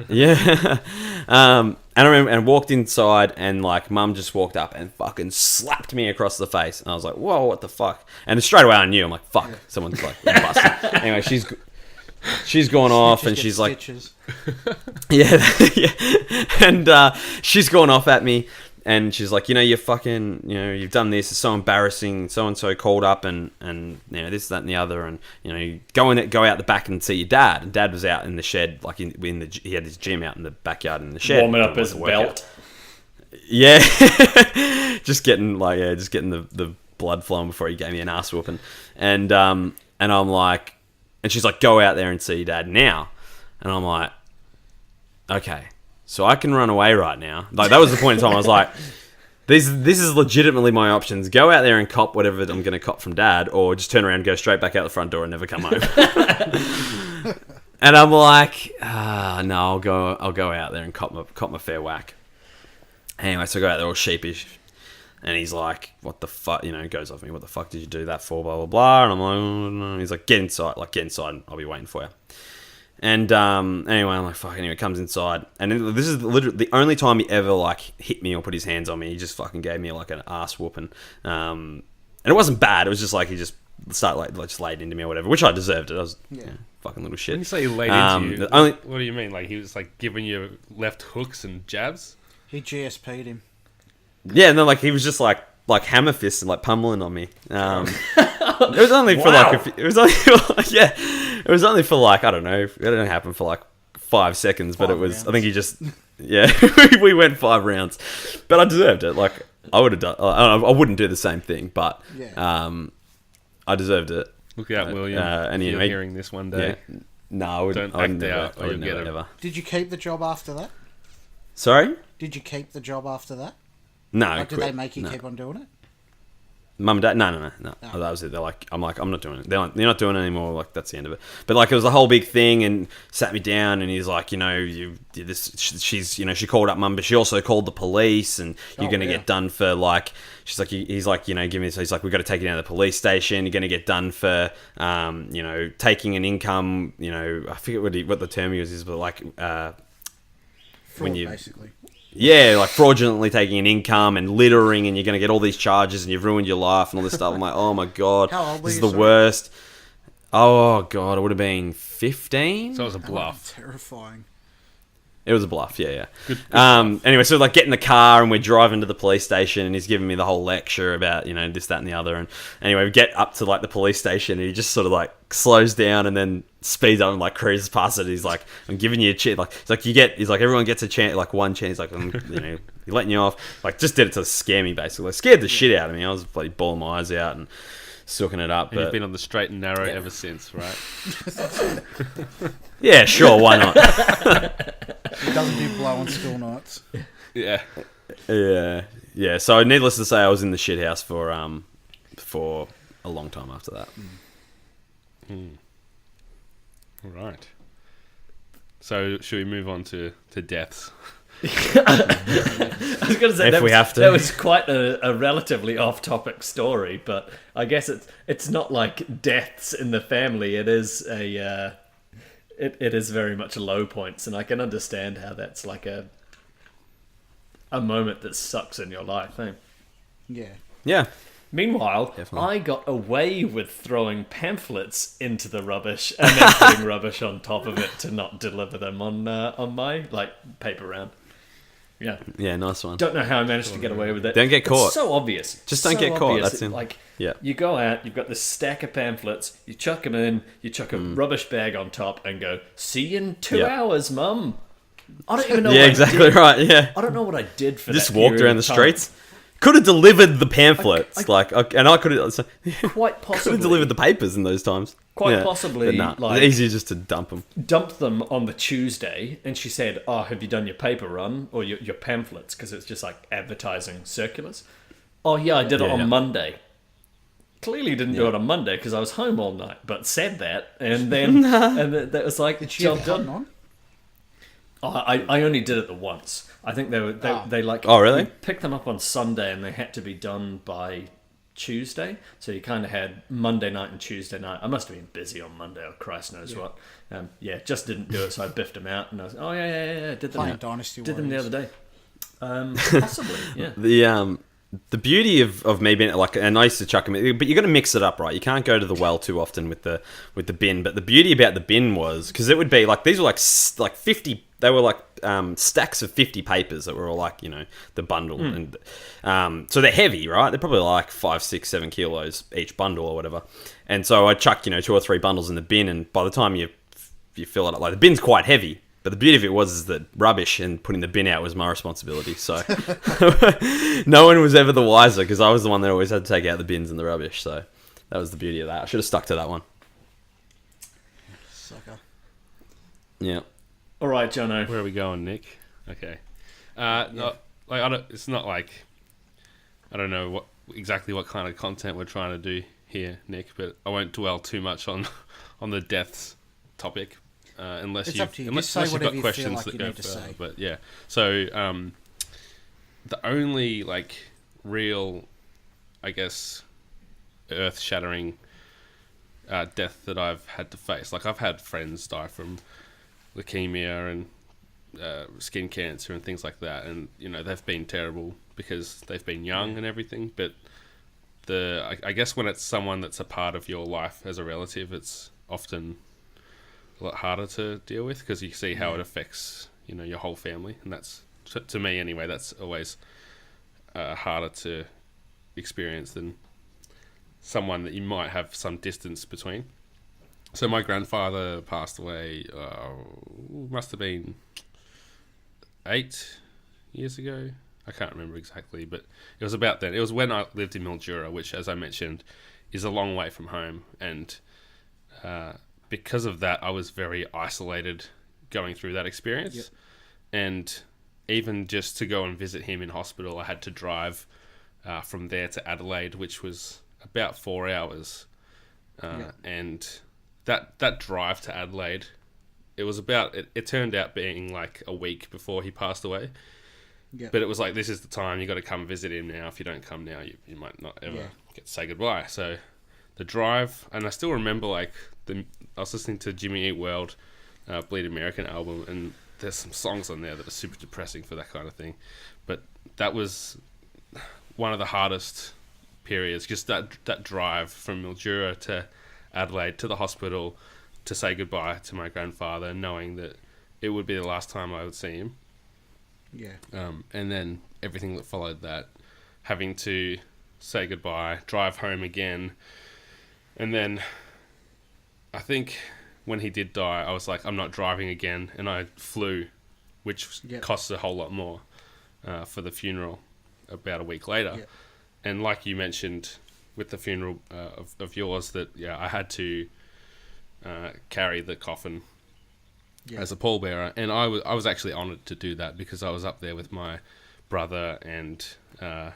S2: Yeah. And I remember, and walked inside, and like mum just walked up and fucking slapped me across the face, and I was like, whoa, what the fuck? And straight away I knew. I'm like, fuck, someone's like busted. Anyway, she's gone off, and she's like, yeah, and she's gone off at me, and she's like, you're fucking, you've done this. It's so embarrassing. So and so called up, and this, that, and the other, and you go out the back and see your dad. And Dad was out in the shed, like he had his gym out in the backyard in the shed,
S4: warming up his belt.
S2: Yeah, just getting the blood flowing before he gave me an ass whooping, and I'm like. And she's like, go out there and see your dad now. And I'm like, okay, so I can run away right now. Like, that was the point in time. I was like, this is legitimately my options. Go out there and cop whatever I'm going to cop from dad, or just turn around and go straight back out the front door and never come home. And I'm like, no, I'll go out there and cop my fair whack. Anyway, so I go out there all sheepish. And he's like, what the fuck, goes off me, what the fuck did you do that for, blah, blah, blah. And I'm like, oh, no. He's like, get inside, and I'll be waiting for you. And anyway, I'm like, fuck, anyway, comes inside. And this is literally the only time he ever, like, hit me or put his hands on me. He just fucking gave me, like, an ass whooping. And it wasn't bad. It was just like, he just started, like just laid into me or whatever, which I deserved it. I was fucking little shit.
S3: When you say he laid into you, what do you mean? Like, he was, like, giving you left hooks and jabs?
S1: He GSP'd him.
S2: Yeah, and then like he was just like hammer fists and like pummeling on me. It was only for it was only for like I don't know. It didn't happen for like 5 seconds, but it was. Rounds. I think he just we went 5 rounds, but I deserved it. Like I would have done. I wouldn't do the same thing, but I deserved it.
S3: Look out, William. And you're hearing this one day. Yeah.
S2: No, I wouldn't.
S3: Don't act out, or you'll get it.
S2: Ever.
S1: Did you keep the job after that?
S2: Sorry?
S1: Did you keep the job after that?
S2: No.
S1: Or did they make you keep on doing it?
S2: Mum and Dad, no.
S1: Oh.
S2: That was it. They're like, I'm not doing it. They're not doing it anymore. Like, that's the end of it. But like, it was a whole big thing, and sat me down, and he's like, you know, you did this. She's, you know, she called up Mum, but she also called the police, and you're gonna get done for like. She's like, he's like, you know, give me. So he's like, we've got to take you down to the police station. You're gonna get done for, you know, taking an income. You know, I forget what the term is, but like,
S1: Fraud,
S2: when you
S1: basically.
S2: yeah, like fraudulently taking an income and littering, and you're going to get all these charges, and you've ruined your life and all this stuff. I'm like, oh my God,
S1: How old were
S2: this is
S1: you,
S2: the
S1: sorry?
S2: worst. Oh God, it would have been 15.
S3: So it was a
S1: That
S3: bluff.
S1: would be terrifying.
S2: It was a bluff, yeah.
S3: Good
S2: Anyway, so like get in the car and we're driving to the police station, and he's giving me the whole lecture about, you know, this, that, and the other. And anyway, we get up to like the police station, and he just sort of like slows down and then speeds up and like cruises past it. He's like, I'm giving you a chance. Like, it's like he's like, everyone gets a chance, like one chance. Like, you know, you're letting you off. Like, just did it to scare me, basically. Like, scared the shit out of me. I was bloody bawling my eyes out and sucking it up.
S3: And you've
S2: But
S3: been on the straight and narrow ever since, right?
S2: yeah, sure, why not?
S1: He doesn't do blow on school nights.
S3: Yeah.
S2: Yeah. So needless to say, I was in the shit house for a long time after that.
S3: All right. So should we move on to deaths?
S4: I was going to say
S2: If we have to.
S4: that was quite a relatively off-topic story, but I guess it's not like deaths in the family. It is it is very much low points, and I can understand how that's like a moment that sucks in your life. Eh?
S1: Yeah.
S2: Yeah.
S4: Meanwhile,
S2: Definitely.
S4: I got away with throwing pamphlets into the rubbish and then putting rubbish on top of it to not deliver them on my like paper round. Yeah.
S2: Yeah, nice one.
S4: Don't know how I managed to get away with it.
S2: Don't get caught.
S4: It's so obvious.
S2: Just don't
S4: So
S2: get caught,
S4: obvious.
S2: that's it.
S4: Like,
S2: Yeah.
S4: you go out, you've got this stack of pamphlets, you chuck them in, you chuck a rubbish bag on top, and go, see you in 2
S2: Yeah.
S4: hours, Mum. I don't even know
S2: Yeah,
S4: what I
S2: exactly
S4: did.
S2: right. Yeah.
S4: I don't know what I did for
S2: Just
S4: that
S2: walked
S4: period
S2: around the
S4: of time.
S2: streets. Could have delivered the pamphlets, and I could have
S4: Quite possibly.
S2: delivered the papers in those times.
S4: Quite
S2: Yeah.
S4: possibly,
S2: But nah,
S4: like-
S2: it's easier just to dump them.
S4: Dumped them on the Tuesday, and she said, "Oh, have you done your paper run or your pamphlets?" Because it's just like advertising circulars. Oh yeah, I did it
S2: Yeah,
S4: on
S2: yeah.
S4: Monday. Clearly didn't do it on Monday because I was home all night, but said that, and then that was like,
S1: Did you have
S4: job
S1: a button
S4: done.
S1: on?
S4: Oh, I only did it the once. I think they like.
S2: Oh, really?
S4: you picked them up on Sunday, and they had to be done by Tuesday. So you kind of had Monday night and Tuesday night. I must have been busy on Monday, or Christ knows what. Just didn't do it, so I biffed them out, and I was, oh yeah, did them.
S1: Playing Dynasty
S4: Did them the
S1: Warriors.
S4: other day. Possibly, yeah.
S2: The beauty of me being like, and I used to chuck them, but you got to mix it up, right? You can't go to the well too often with the bin. But the beauty about the bin was because it would be like these were like 50. They were like stacks of 50 papers that were all like, you know, the bundle, and so they're heavy, right? They're probably like 5, 6, 7 kilos each bundle or whatever. And so I chucked, you know, 2 or 3 bundles in the bin, and by the time you fill it up, like the bin's quite heavy. But the beauty of it was that rubbish and putting the bin out was my responsibility. So no one was ever the wiser because I was the one that always had to take out the bins and the rubbish. So that was the beauty of that. I should have stuck to that one.
S1: Sucker.
S2: Yeah.
S4: All right, Jono.
S3: Where are we going, Nick? Okay. No, like I don't. It's not like I don't know exactly what kind of content we're trying to do here, Nick. But I won't dwell too much on the deaths topic. Unless
S1: It's
S3: you've,
S1: up to you.
S3: unless,
S1: Just say
S3: unless you've
S1: whatever
S3: got
S1: you feel
S3: questions
S1: like
S3: that
S1: you
S3: go
S1: need to
S3: further.
S1: say.
S3: But yeah, so the only like real, I guess, earth-shattering death that I've had to face. Like I've had friends die from leukemia and skin cancer and things like that, and you know they've been terrible because they've been young and everything. But I guess when it's someone that's a part of your life as a relative, it's often a lot harder to deal with because you see how it affects, you know, your whole family, and that's to me anyway. That's always harder to experience than someone that you might have some distance between. So my grandfather passed away. Must have been 8 years ago. I can't remember exactly, but it was about then. It was when I lived in Mildura, which, as I mentioned, is a long way from home, and because of that, I was very isolated going through that experience. Yep. And even just to go and visit him in hospital, I had to drive from there to Adelaide, which was about 4 hours. And that drive to Adelaide, it turned out being like a week before he passed away.
S1: Yeah.
S3: But it was like, this is the time, you got to come visit him now. If you don't come now, you might not ever get to say goodbye. So the drive, and I still remember I was listening to Jimmy Eat World, Bleed American album, and there's some songs on there that are super depressing for that kind of thing. But that was one of the hardest periods, just that drive from Mildura to Adelaide to the hospital to say goodbye to my grandfather, knowing that it would be the last time I would see him.
S1: Yeah.
S3: And then everything that followed that, having to say goodbye, drive home again. And then I think when he did die, I was like, I'm not driving again. And I flew, which costs a whole lot more for the funeral about a week later. Yep. And like you mentioned with the funeral of yours, that I had to carry the coffin as a pallbearer, and I was actually honoured to do that because I was up there with my brother and I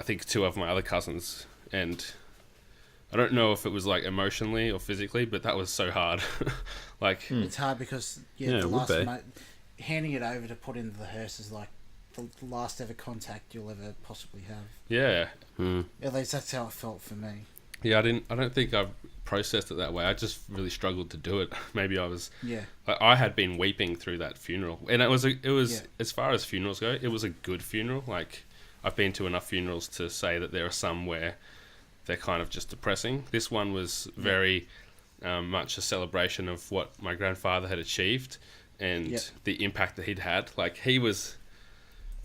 S3: think 2 of my other cousins, and I don't know if it was like emotionally or physically, but that was so hard.
S1: It's hard because the last handing it over to put into the hearse is like the last ever contact you'll ever possibly have.
S3: Yeah.
S1: At least that's how it felt for me.
S3: Yeah, I don't think I've processed it that way. I just really struggled to do it. Maybe I was.
S1: Yeah.
S3: I had been weeping through that funeral, and it was as far as funerals go, it was a good funeral. Like, I've been to enough funerals to say that there are some where they're kind of just depressing. This one was very much a celebration of what my grandfather had achieved and the impact that he'd had. Like, he was,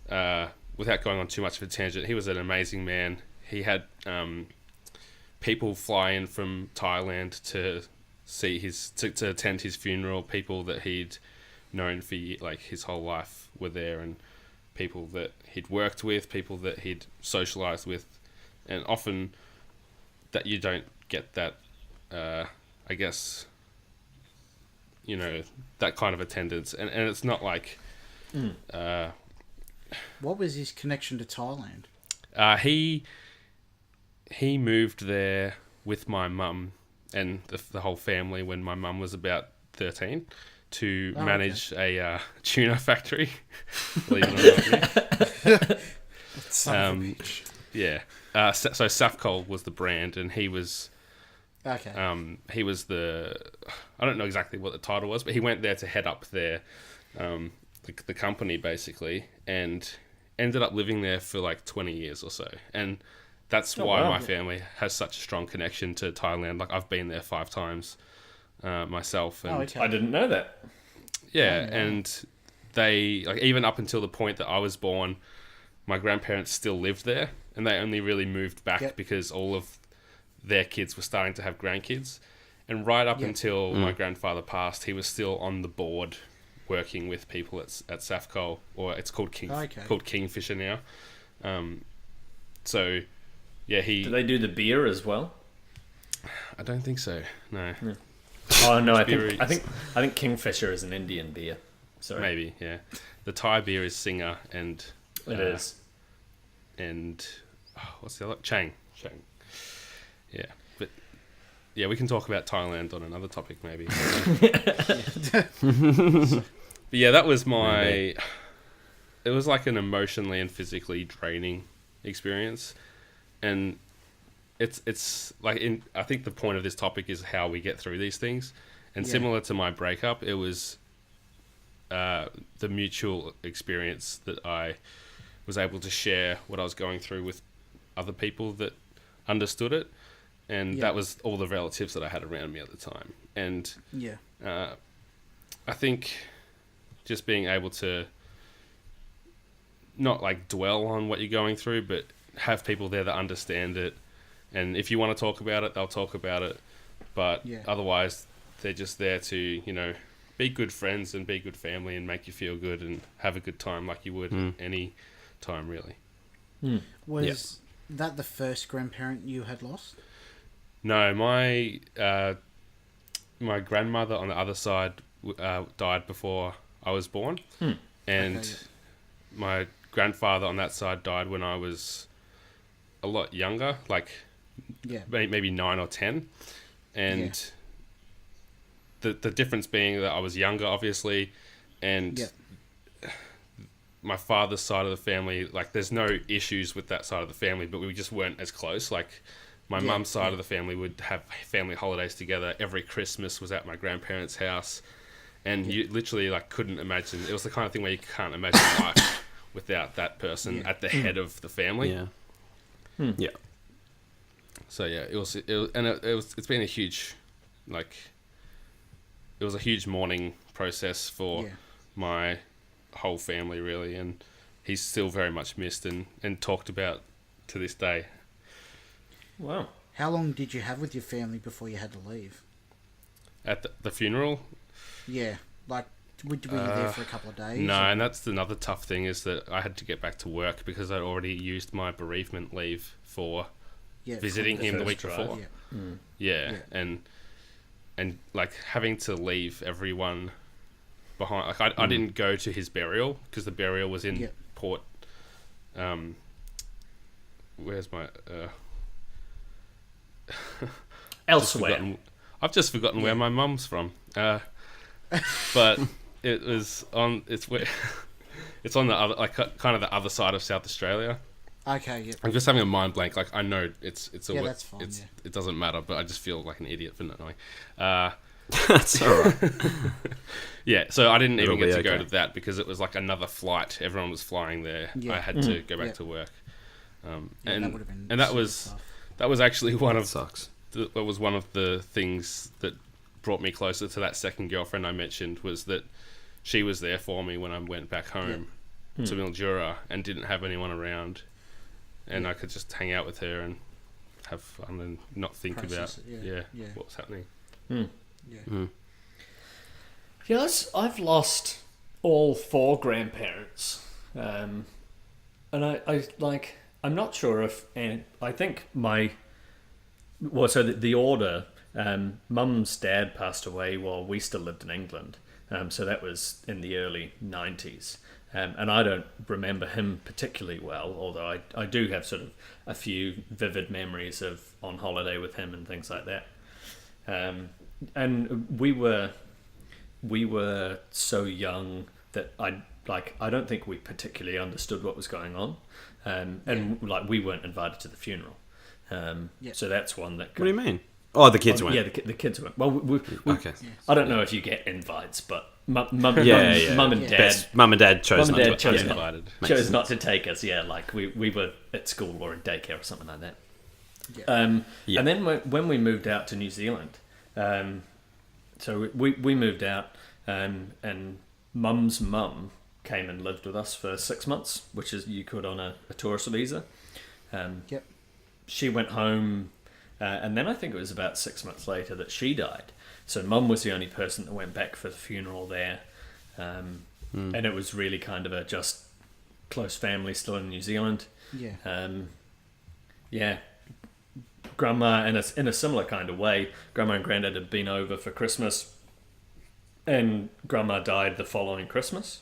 S3: without going on too much of a tangent, he was an amazing man. He had people fly in from Thailand to see to attend his funeral. People that he'd known for his whole life were there, and people that he'd worked with, people that he'd socialized with, and often that you don't get that, I guess, that kind of attendance, and it's not like.
S1: What was his connection to Thailand?
S3: He moved there with my mum and the whole family when my mum was about 13 to manage a tuna factory. Believe it or not. Yeah. So Safcol was the brand, and he was.
S1: Okay.
S3: He was I don't know exactly what the title was, but he went there to head up their the company basically, and ended up living there for like 20 years or so, and. That's why my family has such a strong connection to Thailand. Like, I've been there 5 times myself. And
S4: I didn't know that.
S3: Yeah, and they, like, even up until the point that I was born, my grandparents still lived there, and they only really moved back because all of their kids were starting to have grandkids. And right up until my grandfather passed, he was still on the board working with people at Safcol, or it's called called Kingfisher now. So... Yeah,
S4: Do they do the beer as well?
S3: I don't think so. No.
S4: Oh no, I think Kingfisher is an Indian beer. Sorry.
S3: Maybe, yeah. The Thai beer is Singer, and
S4: it is.
S3: And what's the other? Chang. Yeah, but yeah, we can talk about Thailand on another topic maybe. But yeah, that was my. It was like an emotionally and physically draining experience. And it's like I think the point of this topic is how we get through these things. And similar to my breakup, it was the mutual experience that I was able to share what I was going through with other people that understood it. And that was all the relatives that I had around me at the time. And I think just being able to not like dwell on what you're going through, but have people there that understand it, and if you want to talk about it, they'll talk about it, but otherwise they're just there to be good friends and be good family and make you feel good and have a good time like you would any time really.
S1: Was that the first grandparent you had lost?
S3: No, my grandmother on the other side died before I was born, and my grandfather on that side died when I was a lot younger, like maybe 9 or 10, and the difference being that I was younger, obviously, and my father's side of the family, like there's no issues with that side of the family, but we just weren't as close. Like my mum's side of the family would have family holidays together. Every Christmas was at my grandparents' house, and you literally like couldn't imagine. It was the kind of thing where you can't imagine life without that person at the head of the family. So it's been a huge, like, it was a huge mourning process for my whole family, really, and he's still very much missed and talked about to this day.
S4: Wow.
S1: How long did you have with your family before you had to leave?
S3: At the funeral?
S1: Yeah, like, were you there for a couple of days?
S3: No, and that's another tough thing, is that I had to get back to work because I'd already used my bereavement leave for visiting him the week before. And like having to leave everyone behind. Like I didn't go to his burial because the burial was in Port. Where's my
S4: elsewhere?
S3: I've just forgotten where my mum's from. But it was on. It's on the other, like kind of the other side of South Australia.
S1: Okay, yeah.
S3: I'm just having a mind blank. Like I know it's
S1: that's fine.
S3: It doesn't matter, but I just feel like an idiot for not knowing.
S2: That's alright.
S3: Yeah, so I didn't even get to go to that because it was like another flight. Everyone was flying there. I had to go back to work. And
S1: that would have been
S3: that was actually one of
S2: sucks.
S3: That was one of the things that brought me closer to that second girlfriend I mentioned, was that she was there for me when I went back home to Mildura and didn't have anyone around, and I could just hang out with her and have fun and not think about what was happening.
S4: Yes, I've lost all 4 grandparents, and I'm not sure if, and I think the order, Mum's dad passed away while we still lived in England, so that was in the early 90s, and I don't remember him particularly well, although I do have sort of a few vivid memories of on holiday with him and things like that. And we were so young that I don't think we particularly understood what was going on, and like we weren't invited to the funeral. So that's one that.
S2: What do you mean? Oh, the kids went.
S4: Yeah, the kids went. Well,
S2: okay.
S4: I don't know if you get invites, but mum and dad.
S2: Mum and dad chose
S4: not to take us. Yeah, like we were at school or in daycare or something like that. And then when we moved out to New Zealand, so we moved out, and Mum's mum came and lived with us for 6 months, which is you could on a tourist visa. She went home, and then I think it was about 6 months later that she died. So Mum was the only person that went back for the funeral there, and it was really kind of a just close family still in New Zealand. Grandma, in a similar kind of way, Grandma and Granddad had been over for Christmas, and Grandma died the following Christmas.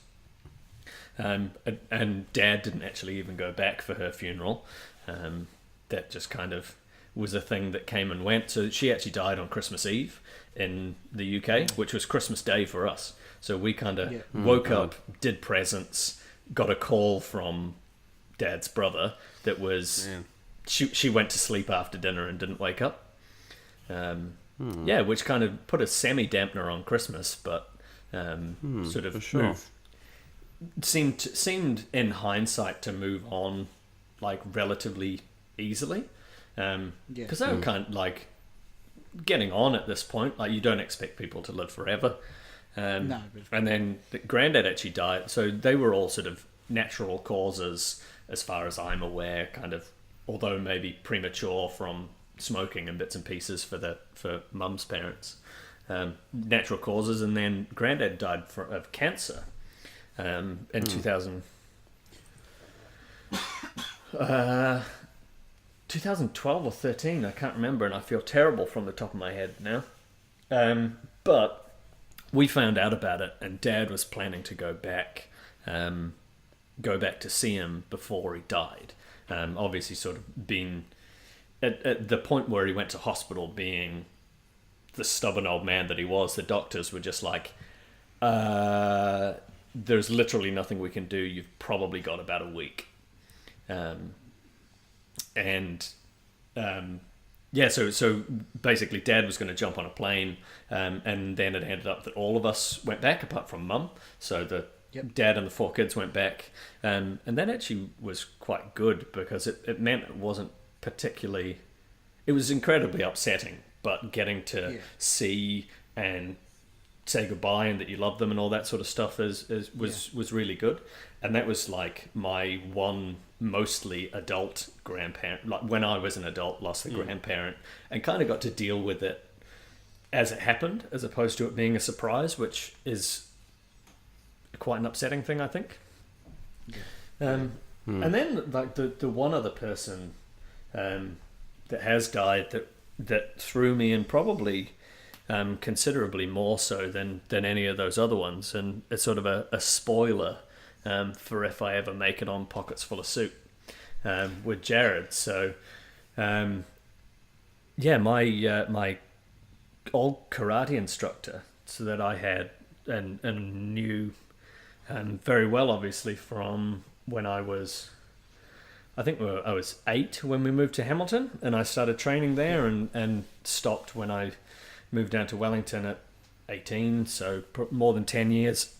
S4: And Dad didn't actually even go back for her funeral. That just kind of was a thing that came and went. So she actually died on Christmas Eve in the UK, which was Christmas Day for us. So we kind of woke up, did presents, got a call from Dad's brother that was... She went to sleep after dinner and didn't wake up. Which kind of put a semi-dampener on Christmas, but sort of seemed in hindsight to move on like relatively easily. Because they were kind of like getting on at this point. Like you don't expect people to live forever. And then Granddad actually died. So they were all sort of natural causes, as far as I'm aware, kind of, although maybe premature from smoking and bits and pieces for Mum's parents, natural causes, and then Granddad died of cancer in 2012 or 13, I can't remember, and I feel terrible from the top of my head now. But we found out about it, and Dad was planning to go back go back to see him before he died. Obviously, sort of been at the point where he went to hospital, being the stubborn old man that he was. The doctors were just like, "There's literally nothing we can do. You've probably got about a week." So basically Dad was going to jump on a plane, and then it ended up that all of us went back apart from Mum. So Dad and the 4 kids went back, and that actually was quite good, because it meant it wasn't particularly... It was incredibly upsetting, but getting to see and say goodbye and that you love them and all that sort of stuff was really good. And that was like my one mostly adult grandparent, like when I was an adult, lost a grandparent, and kind of got to deal with it as it happened, as opposed to it being a surprise, which is quite an upsetting thing, I think. And then like the one other person that has died that threw me in, probably considerably more so than any of those other ones, and it's sort of a spoiler for if I ever make it on Pockets Full of Soup with Jared. So my old karate instructor, so that I had and knew very well, obviously, from when I was 8 when we moved to Hamilton, and I started training there, and stopped when I moved down to Wellington at 18, so more than 10 years.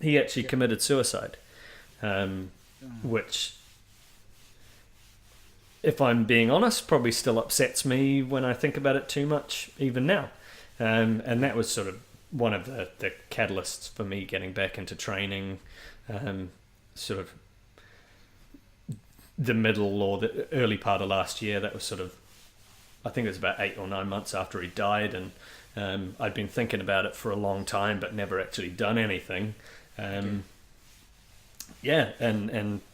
S4: He actually committed suicide, which, if I'm being honest, probably still upsets me when I think about it too much, even now. And that was sort of one of the catalysts for me getting back into training, sort of the middle or the early part of last year. That was sort of, I think it was about 8 or 9 months after he died, and I'd been thinking about it for a long time but never actually done anything. And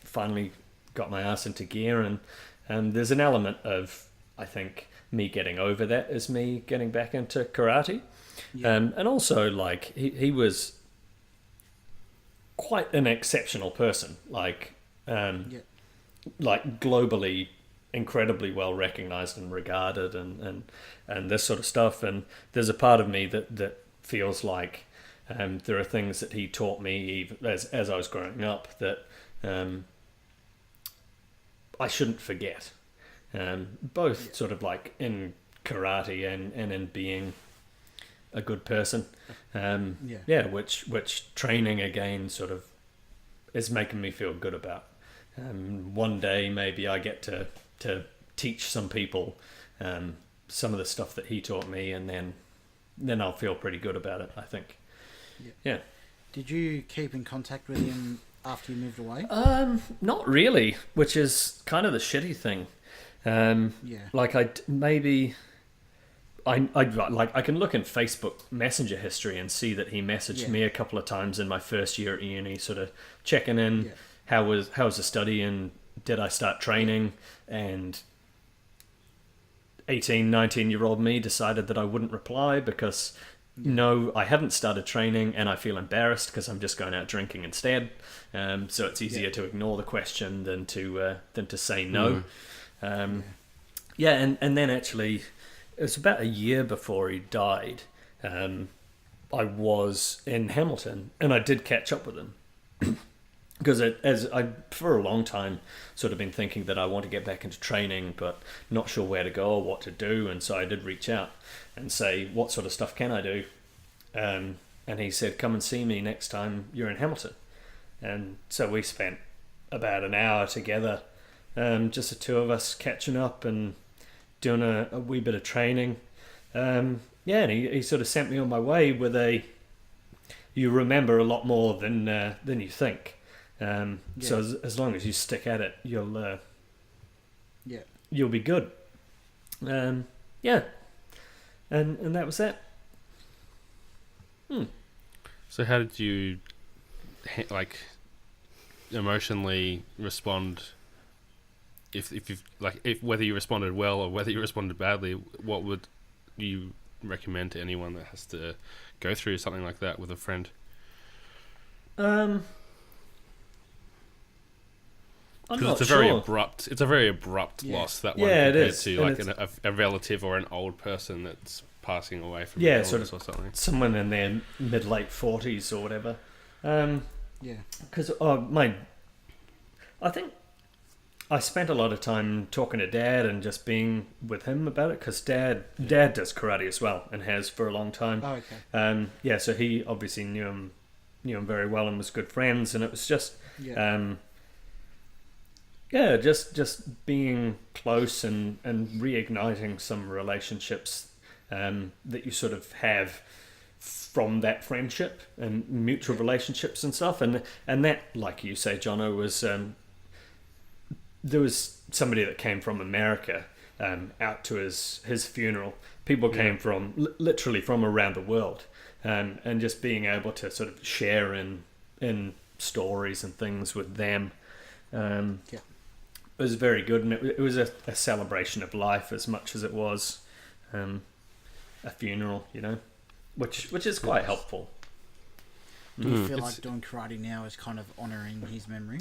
S4: finally got my ass into gear, and there's an element of, I think, me getting over that is me getting back into karate. And also, like, he was quite an exceptional person, like globally incredibly well recognized and regarded, and this sort of stuff. And there's a part of me that feels like there are things that he taught me even as I was growing up that I shouldn't forget, both sort of like in karate and in being a good person. Which training again sort of is making me feel good about. One day maybe I get to teach some people some of the stuff that he taught me, and then I'll feel pretty good about it, I think.
S1: Did you keep in contact with him after you moved away?
S4: Not really, which is kind of the shitty thing. Like I can look in Facebook Messenger history and see that he messaged me a couple of times in my first year at uni, sort of checking in. How was the study, and did I start training? And 18, 19-year-old me decided that I wouldn't reply because no, I haven't started training, and I feel embarrassed because I'm just going out drinking instead. So it's easier to ignore the question than to say no. And then actually, it was about a year before he died. I was in Hamilton, and I did catch up with him. Because as I, for a long time, sort of been thinking that I want to get back into training, but not sure where to go or what to do. And so I did reach out and say, what sort of stuff can I do? And he said, come and see me next time you're in Hamilton. And so we spent about an hour together, just the two of us catching up and doing a wee bit of training. And he sort of sent me on my way with you remember a lot more than you think. So as long as you stick at it, you'll be good. And that was that.
S3: So how did you emotionally respond? If whether you responded well or whether you responded badly, what would you recommend to anyone that has to go through something like that with a friend?
S4: I'm
S3: Because
S4: not
S3: it's a very abrupt loss, that one, compared to like a relative or an old person that's passing away from illness
S4: sort of
S3: or something.
S4: Someone in their mid-late 40s or whatever. Because I think I spent a lot of time talking to Dad and just being with him about it, because Dad does karate as well and has for a long time.
S1: Oh, okay.
S4: So he obviously knew him very well and was good friends, and it was just just being close and reigniting some relationships that you sort of have from that friendship and mutual relationships and stuff, and that, like you say, Jono, was there was somebody that came from America out to his funeral. People came from literally from around the world, and just being able to sort of share in stories and things with them was very good, and it was a celebration of life as much as it was a funeral, which is quite helpful.
S1: Do you feel like doing karate now is kind of honouring his memory?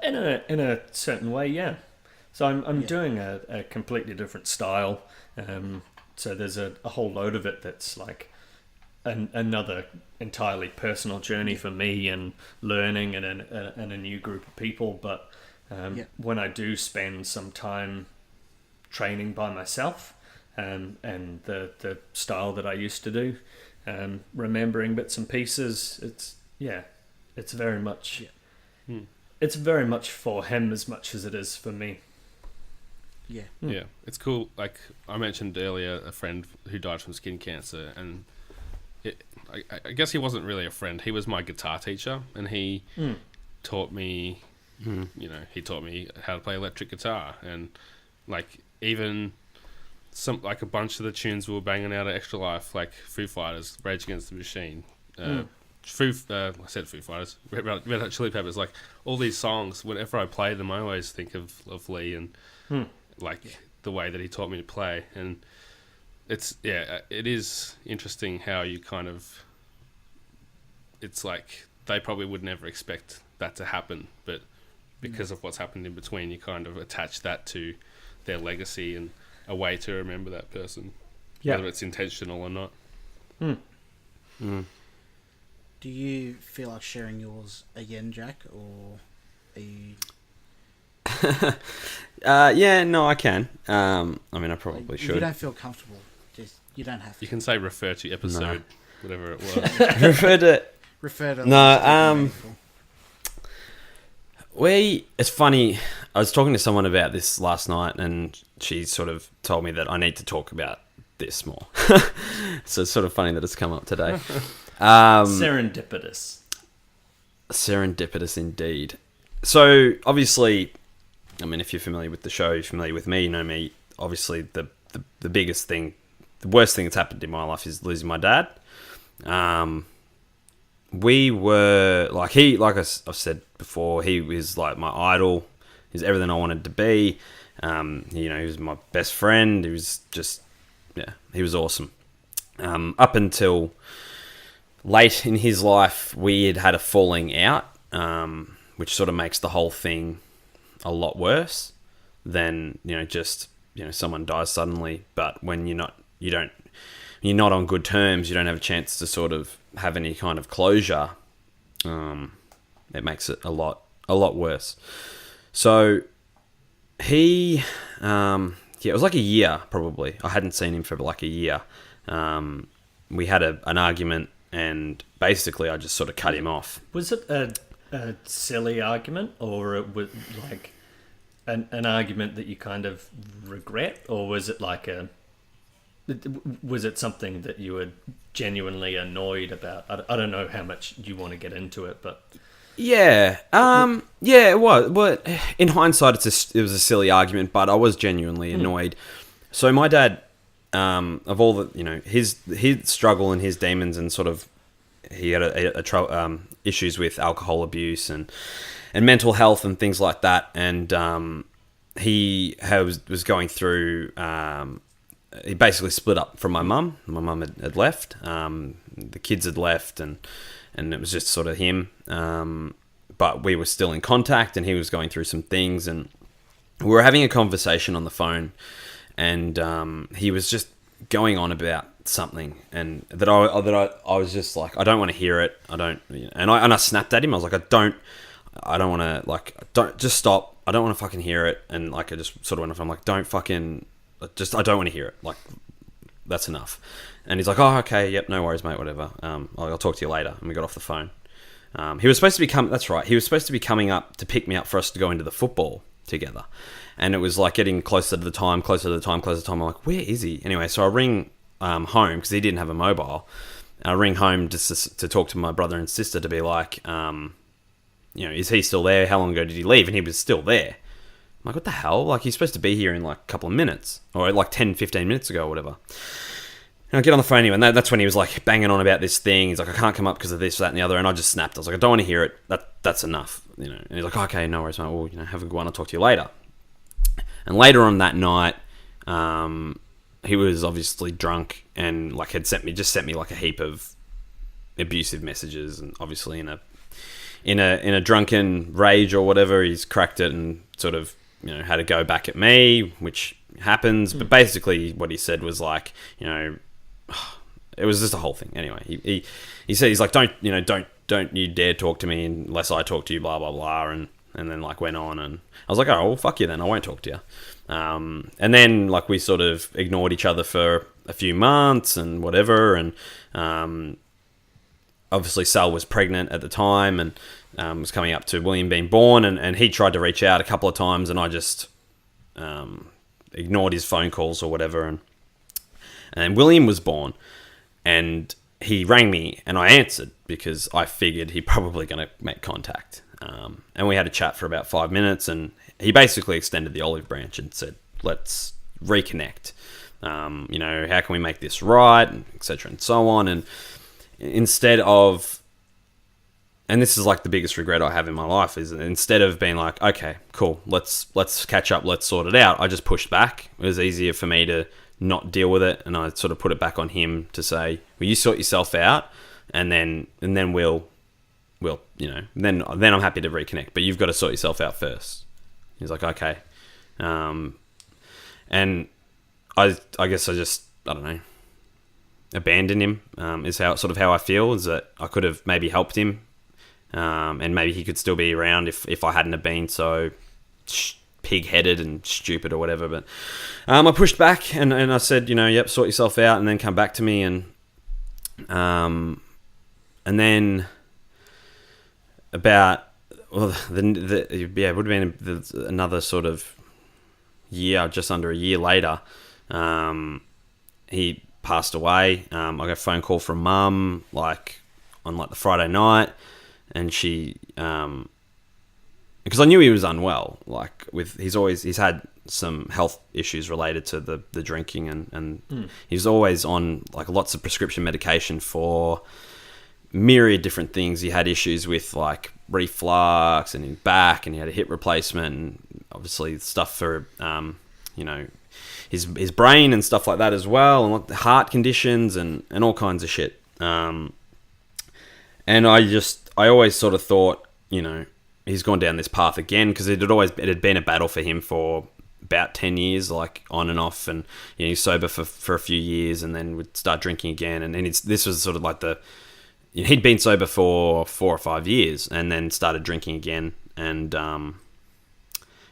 S4: In a certain way, yeah. So I'm doing a completely different style. So there's a whole load of it that's like another entirely personal journey for me, and learning and a new group of people. But when I do spend some time training by myself, and the style that I used to do, remembering bits and pieces, it's very much it's very much for him as much as it is for me.
S3: Yeah, it's cool. Like I mentioned earlier, a friend who died from skin cancer, and I guess he wasn't really a friend. He was my guitar teacher, and he taught me, he taught me how to play electric guitar, and like even a bunch of the tunes we were banging out at Extra Life, like Foo Fighters, Rage Against the Machine, I said Foo Fighters, Red Hot Chili Peppers, like all these songs, whenever I play them, I always think of Lee and the way that he taught me to play. And it is interesting how you kind of, it's like they probably would never expect that to happen, but because of what's happened in between, you kind of attach that to their legacy and a way to remember that person, whether it's intentional or not.
S1: Do you feel like sharing yours again, Jack, or are you...
S2: no, I can. I mean, I probably should.
S1: If you don't feel comfortable, you don't have to.
S3: You can say refer to episode, whatever it was.
S1: Refer to...
S2: No, it's funny, I was talking to someone about this last night, and she sort of told me that I need to talk about this more. So it's sort of funny that it's come up today.
S4: Serendipitous
S2: indeed. So obviously, I mean, if you're familiar with the show, you're familiar with me, you know me, obviously the biggest thing, the worst thing that's happened in my life is losing my dad. We were like, I've said before, he was like my idol. He's everything I wanted to be. He was my best friend. He was just, he was awesome. Up until late in his life, we had a falling out, which sort of makes the whole thing a lot worse than, someone dies suddenly. But when you're not on good terms, you don't have a chance to sort of have any kind of closure. It makes it a lot worse. So he, it was like a year probably. I hadn't seen him for like a year. We had an argument, and basically I just sort of cut him off.
S4: Was it a silly argument, or it was like an argument that you kind of regret, or was it like was it something that you were genuinely annoyed about? I don't know how much you want to get into it, but...
S2: Yeah, it was. Well, in hindsight, it was a silly argument, but I was genuinely annoyed. So my dad, of all the, his struggle and his demons, and sort of, he had issues with alcohol abuse and mental health and things like that, and he was going through. He basically split up from my mum. My mum had left. The kids had left, and it was just sort of him. but we were still in contact, and he was going through some things, and we were having a conversation on the phone, and he was just going on about something, and that I was just like, I don't want to hear it. I don't, and I snapped at him. I was like, I don't want to, like, don't, just stop. I don't want to fucking hear it. And like, I just sort of went off. I'm like, don't fucking, just, I don't want to hear it. Like, that's enough. And he's like, oh, okay, yep, no worries, mate, whatever. I'll talk to you later. And we got off the phone. He was supposed to be that's right. He was supposed to be coming up to pick me up for us to go into the football together. And it was like getting closer to the time. I'm like, where is he? Anyway, so I ring home because he didn't have a mobile. I ring home just to talk to my brother and sister to be like, is he still there? How long ago did he leave? And he was still there. I'm like, what the hell? Like, he's supposed to be here in like a couple of minutes, or like 10, 15 minutes ago or whatever. And I get on the phone to him, and that's when he was like banging on about this thing. He's like, I can't come up because of this, that, and the other. And I just snapped. I was like, I don't want to hear it. That's enough. And he's like, okay, no worries, mate. Well, have a good one. I'll talk to you later. And later on that night, he was obviously drunk and like had sent me like a heap of abusive messages, and obviously in a drunken rage or whatever, he's cracked it and sort of had to go back at me, which happens. But basically, what he said was like, it was just a whole thing. Anyway, he said, he's like, don't you dare talk to me unless I talk to you, blah blah blah, and then like went on, and I was like, oh well, fuck you then, I won't talk to you. And then like we sort of ignored each other for a few months and whatever, and obviously Sal was pregnant at the time, and was coming up to William being born, and he tried to reach out a couple of times, and I just ignored his phone calls or whatever, and William was born, and he rang me, and I answered because I figured he probably going to make contact. And we had a chat for about 5 minutes, and he basically extended the olive branch and said, let's reconnect. How can we make this right, and et cetera, and so on. And instead of, and this is like the biggest regret I have in my life, is instead of being like, okay, cool, let's catch up, let's sort it out, I just pushed back. It was easier for me to not deal with it, and I sort of put it back on him to say, well, you sort yourself out, and then we'll then I'm happy to reconnect, but you've got to sort yourself out first. He's like, okay. And I guess I just, I don't know, abandoned him, is how I feel, is that I could have maybe helped him, and maybe he could still be around if I hadn't have been so pig-headed and stupid or whatever. But I pushed back, and I said, yep, sort yourself out, and then come back to me, and then about, well, it would have been another sort of year, just under a year later, he passed away. I got a phone call from Mum, like on like the Friday night, and she, because I knew he was unwell, like he's had some health issues related to the drinking, and he's always on like lots of prescription medication for myriad different things. He had issues with like reflux and his back, and he had a hip replacement, and obviously stuff for his brain and stuff like that as well, and like heart conditions and all kinds of shit. And I always sort of thought, he's gone down this path again, because it had been a battle for him for about 10 years, like on and off, and he's sober for a few years, and then would start drinking again, and then this was sort of like he'd been sober for 4 or 5 years, and then started drinking again, and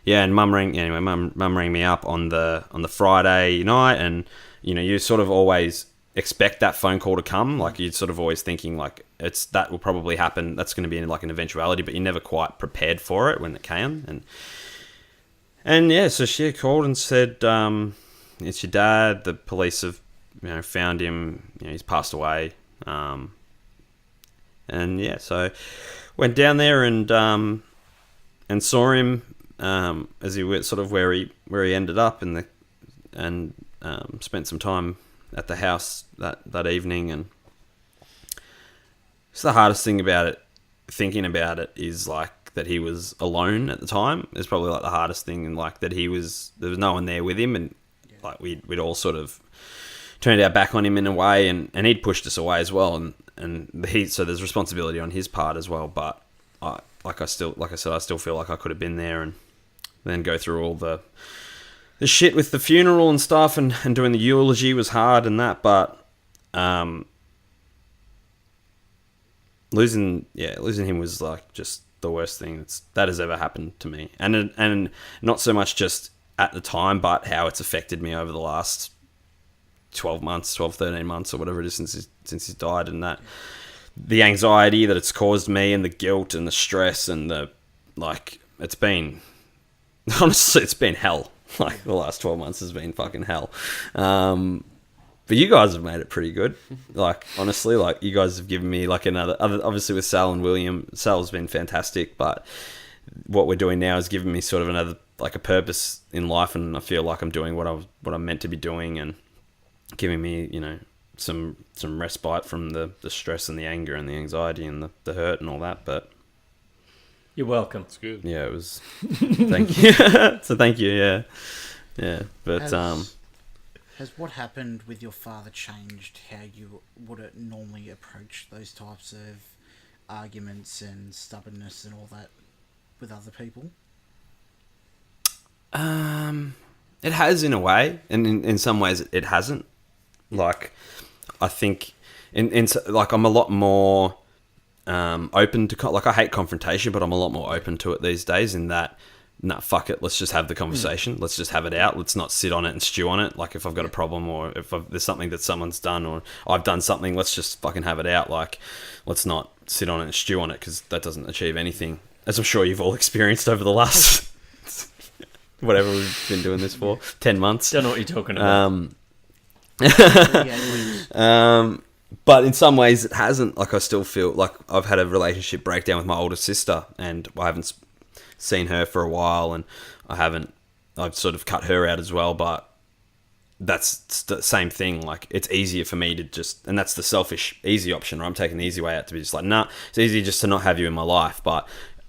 S2: and Mum rang me up on the Friday night, and you sort of always expect that phone call to come, like you're sort of always thinking like that will probably happen, that's going to be like an eventuality, but you're never quite prepared for it when it came, and yeah, so she called and said, it's your dad, the police have found him, he's passed away. And yeah, so went down there and saw him as he went sort of where he ended up, and spent some time at the house that evening. And it's the hardest thing about it, thinking about it, is like that he was alone at the time. It's probably like the hardest thing, and like that there was no one there with him, and like we'd all sort of turned our back on him in a way, and he'd pushed us away as well, and so there's responsibility on his part as well. But like I said, I still feel like I could have been there, and then go through all the shit with the funeral and stuff, and doing the eulogy was hard and that, but losing him was like just the worst thing that has ever happened to me, and not so much just at the time, but how it's affected me over the last 13 months or whatever it is since he's died, and that the anxiety that it's caused me, and the guilt and the stress and the, like, it's been hell. Like, the last 12 months has been fucking hell. But you guys have made it pretty good. Like, honestly, like, you guys have given me like obviously with Sal and William. Sal's been fantastic, but what we're doing now is giving me sort of another, like, a purpose in life, and I feel like I'm doing what I'm meant to be doing, and giving me, you know, some respite from the stress and the anger and the anxiety and the hurt and all that. But
S4: you're welcome.
S3: It's good.
S2: yeah, it was. Thank you. So thank you. Yeah. But
S1: has what happened with your father changed how you would normally approach those types of arguments and stubbornness and all that with other people?
S2: It has, in a way, and in some ways it hasn't. Like, I think like, I'm a lot more open to, like, I hate confrontation, but I'm a lot more open to it these days, in that, nah, fuck it, let's just have the conversation. Let's just have it out. Let's not sit on it and stew on it. Like, if I've got a problem, or if there's something that someone's done, or I've done something, let's just fucking have it out. Like, let's not sit on it and stew on it, because that doesn't achieve anything, as I'm sure you've all experienced over the last whatever we've been doing this for, 10 months.
S4: Don't know what you're talking about.
S2: But in some ways it hasn't. Like, I still feel like I've had a relationship breakdown with my older sister, and I haven't seen her for a while, and I've sort of cut her out as well, but that's the same thing. Like, it's easier for me to just, and that's the selfish easy option, where I'm taking the easy way out, to be just like, nah, it's easy just to not have you in my life. But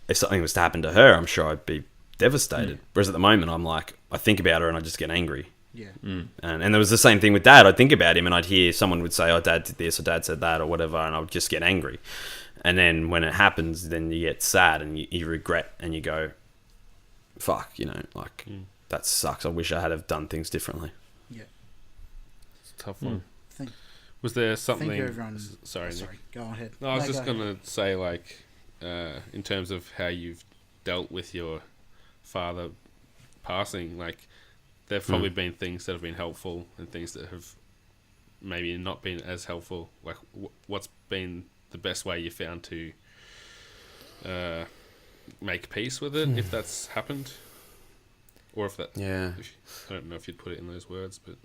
S2: if something was to happen to her, I'm sure I'd be devastated. Whereas at the moment, I'm like, I think about her and I just get angry.
S1: Yeah.
S2: And there was the same thing with Dad. I'd think about him and I'd hear someone would say, oh, Dad did this, or Dad said that, or whatever, and I would just get angry. And then when it happens, then you get sad, and you regret, and you go, fuck, you know, like, that sucks. I wish I had have done things differently.
S1: Yeah.
S3: It's a tough one.
S1: Think,
S3: Was there something...
S1: Thank you, everyone.
S3: Sorry, Nick.
S1: Sorry, go ahead.
S3: No, I was just going to say, like, in terms of how you've dealt with your father passing, like, there have probably been things that have been helpful and things that have maybe not been as helpful. Like, what's been the best way you found to make peace with it, if that's happened? Or if that...
S2: Yeah.
S3: I don't know if you'd put it in those words, but...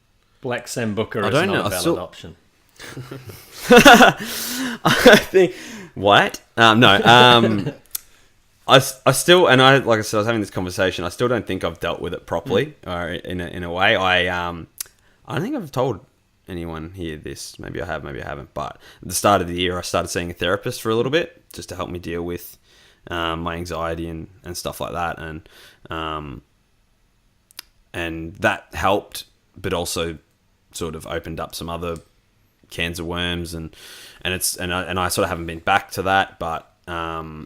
S4: Black Sam Booker is
S2: don't
S4: not
S2: know.
S4: a valid option.
S2: I think... What? No. I still, and like I said, I was having this conversation. I still don't think I've dealt with it properly, or in a way. I don't think I've told anyone here this. Maybe I have, maybe I haven't. But at the start of the year, I started seeing a therapist for a little bit, just to help me deal with my anxiety and stuff like that, and that helped, but also sort of opened up some other cans of worms, and I sort of haven't been back to that, but I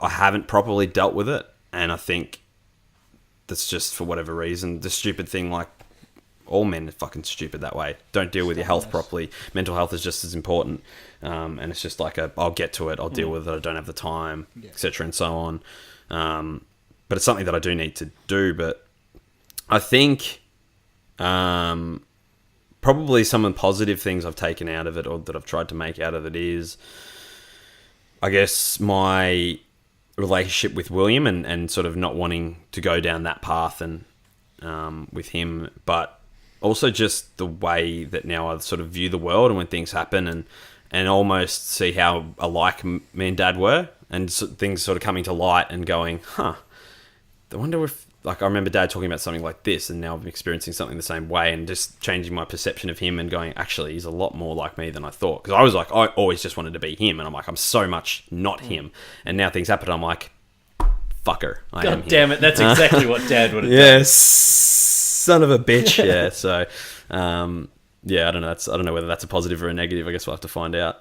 S2: haven't properly dealt with it, and I think that's just for whatever reason. The stupid thing, like, all men are fucking stupid that way. Don't deal with your health properly. Mental health is just as important, and it's just like I'll get to it, I'll deal with it, I don't have the time, etc. and so on. But it's something that I do need to do. But I think probably some of the positive things I've taken out of it, or that I've tried to make out of it, is, I guess, my relationship with William, and sort of not wanting to go down that path, and with him, but also just the way that now I sort of view the world, and when things happen, and almost see how alike me and Dad were, and things sort of coming to light and going, I wonder if, like, I remember Dad talking about something like this, and now I'm experiencing something the same way, and just changing my perception of him and going, actually, he's a lot more like me than I thought. Because I was like, I always just wanted to be him, and I'm like, I'm so much not him. And now things happen, I'm like, fucker, I am him.
S4: God damn it, that's exactly what Dad would have done.
S2: Yes, son of a bitch. Yeah, so, yeah, I don't know. I don't know whether that's a positive or a negative. I guess we'll have to find out.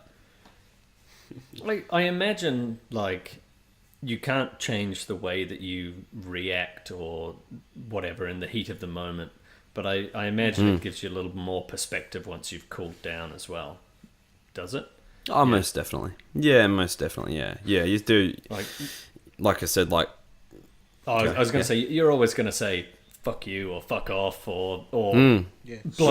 S4: Like, I imagine, like, you can't change the way that you react or whatever in the heat of the moment. But I imagine it gives you a little more perspective once you've cooled down as well. Does it?
S2: Oh, most definitely. Yeah, most definitely. Yeah, yeah. You do. Like I said, like.
S4: I was going to say, you're always going to say fuck you or fuck off or blow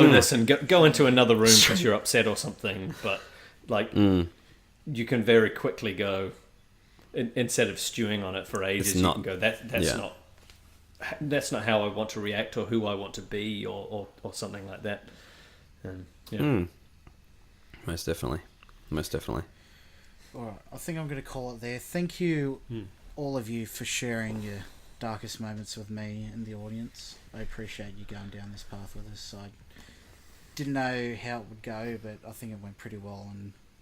S4: this and go into another room because you're upset or something. But like, you can very quickly go, instead of stewing on it for ages, you can go, that's not how I want to react or who I want to be or something like that.
S2: Most definitely. Most definitely.
S1: All right, I think I'm going to call it there. Thank you, all of you, for sharing your darkest moments with me and the audience. I appreciate you going down this path with us. I didn't know how it would go, but I think it went pretty well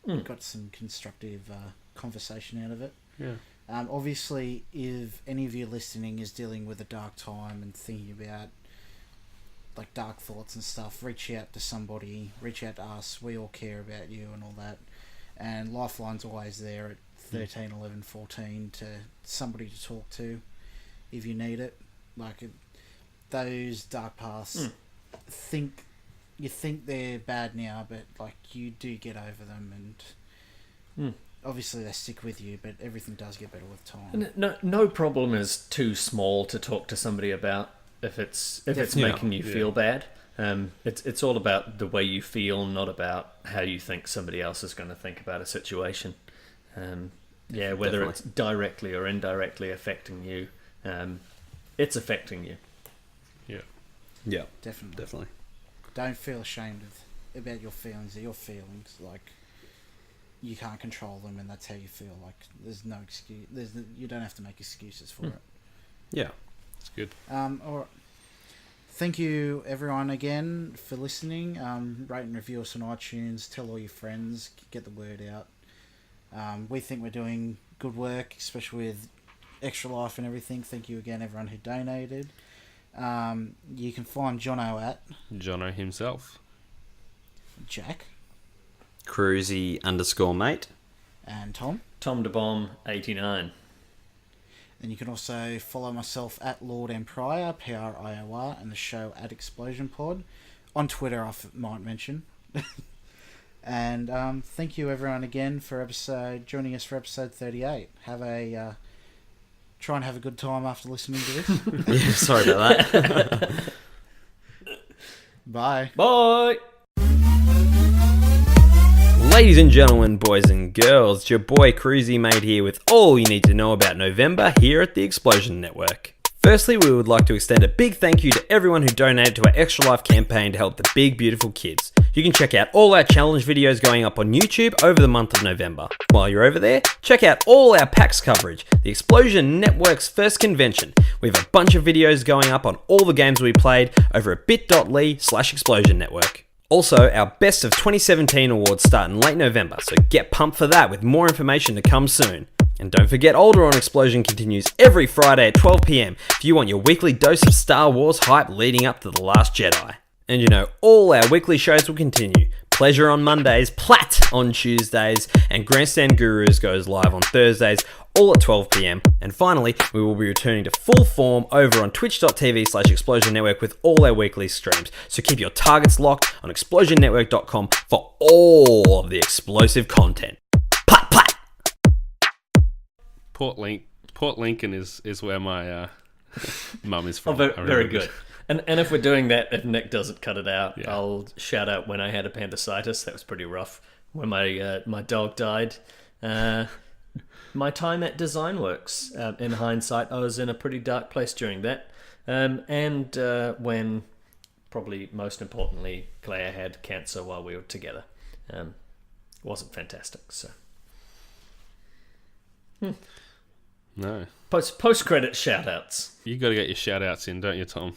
S1: and got some constructive conversation out of it.
S3: Yeah.
S1: Obviously, if any of you listening is dealing with a dark time and thinking about like dark thoughts and stuff, reach out to somebody, reach out to us. We all care about you and all that. And Lifeline's always there at 13, 11, 14 to somebody to talk to if you need it. Like those dark paths, you think they're bad now, but like you do get over them, and obviously they stick with you, but everything does get better with time.
S4: No problem is too small to talk to somebody about if it's making you feel bad. It's all about the way you feel, not about how you think somebody else is going to think about a situation. Whether it's directly or indirectly affecting you, it's affecting you.
S2: Yeah,
S1: Definitely. Don't feel ashamed about your feelings. They're your feelings. Like, you can't control them, and that's how you feel. Like, there's no excuse. You don't have to make excuses for it.
S2: Yeah,
S3: it's good.
S1: All right. Thank you, everyone, again for listening. Rate and review us on iTunes. Tell all your friends. Get the word out. We think we're doing good work, especially with Extra Life and everything. Thank you again, everyone who donated. You can find Jono at
S3: Jono himself.
S1: Jack.
S2: Cruisy_mate.
S1: And Tom.
S4: Tom DeBomb 89.
S1: And you can also follow myself at Lord N.Prior, Prior, and the show at Explosion Pod. On Twitter, I might mention. And thank you everyone again for joining us for episode 38. Try and have a good time after listening to this.
S2: Yeah, sorry about that.
S1: Bye.
S4: Bye.
S2: Ladies and gentlemen, boys and girls, it's your boy Cruisy Mate here with all you need to know about November here at the Explosion Network. Firstly, we would like to extend a big thank you to everyone who donated to our Extra Life campaign to help the big, beautiful kids. You can check out all our challenge videos going up on YouTube over the month of November. While you're over there, check out all our PAX coverage, the Explosion Network's first convention. We have a bunch of videos going up on all the games we played over at bit.ly/Explosion Network. Also, our Best of 2017 awards start in late November, so get pumped for that with more information to come soon. And don't forget, Older on Explosion continues every Friday at 12 PM if you want your weekly dose of Star Wars hype leading up to The Last Jedi. And you know, all our weekly shows will continue. Pleasure on Mondays, Platt on Tuesdays, and Grandstand Gurus goes live on Thursdays, all at 12 PM. And finally, we will be returning to full form over on twitch.tv/Explosion Network with all our weekly streams. So keep your targets locked on explosionnetwork.com for all of the explosive content. Pat, pat!
S3: Port Lincoln is where my mum is from.
S4: Oh, very good. And if we're doing that, if Nick doesn't cut it out, I'll shout out when I had appendicitis. That was pretty rough. When my dog died. My time at DesignWorks. In hindsight, I was in a pretty dark place during that. And when, probably most importantly, Claire had cancer while we were together. Wasn't fantastic. So.
S3: No.
S4: Post-credit shout-outs.
S3: You got to get your shout-outs in, don't you, Tom?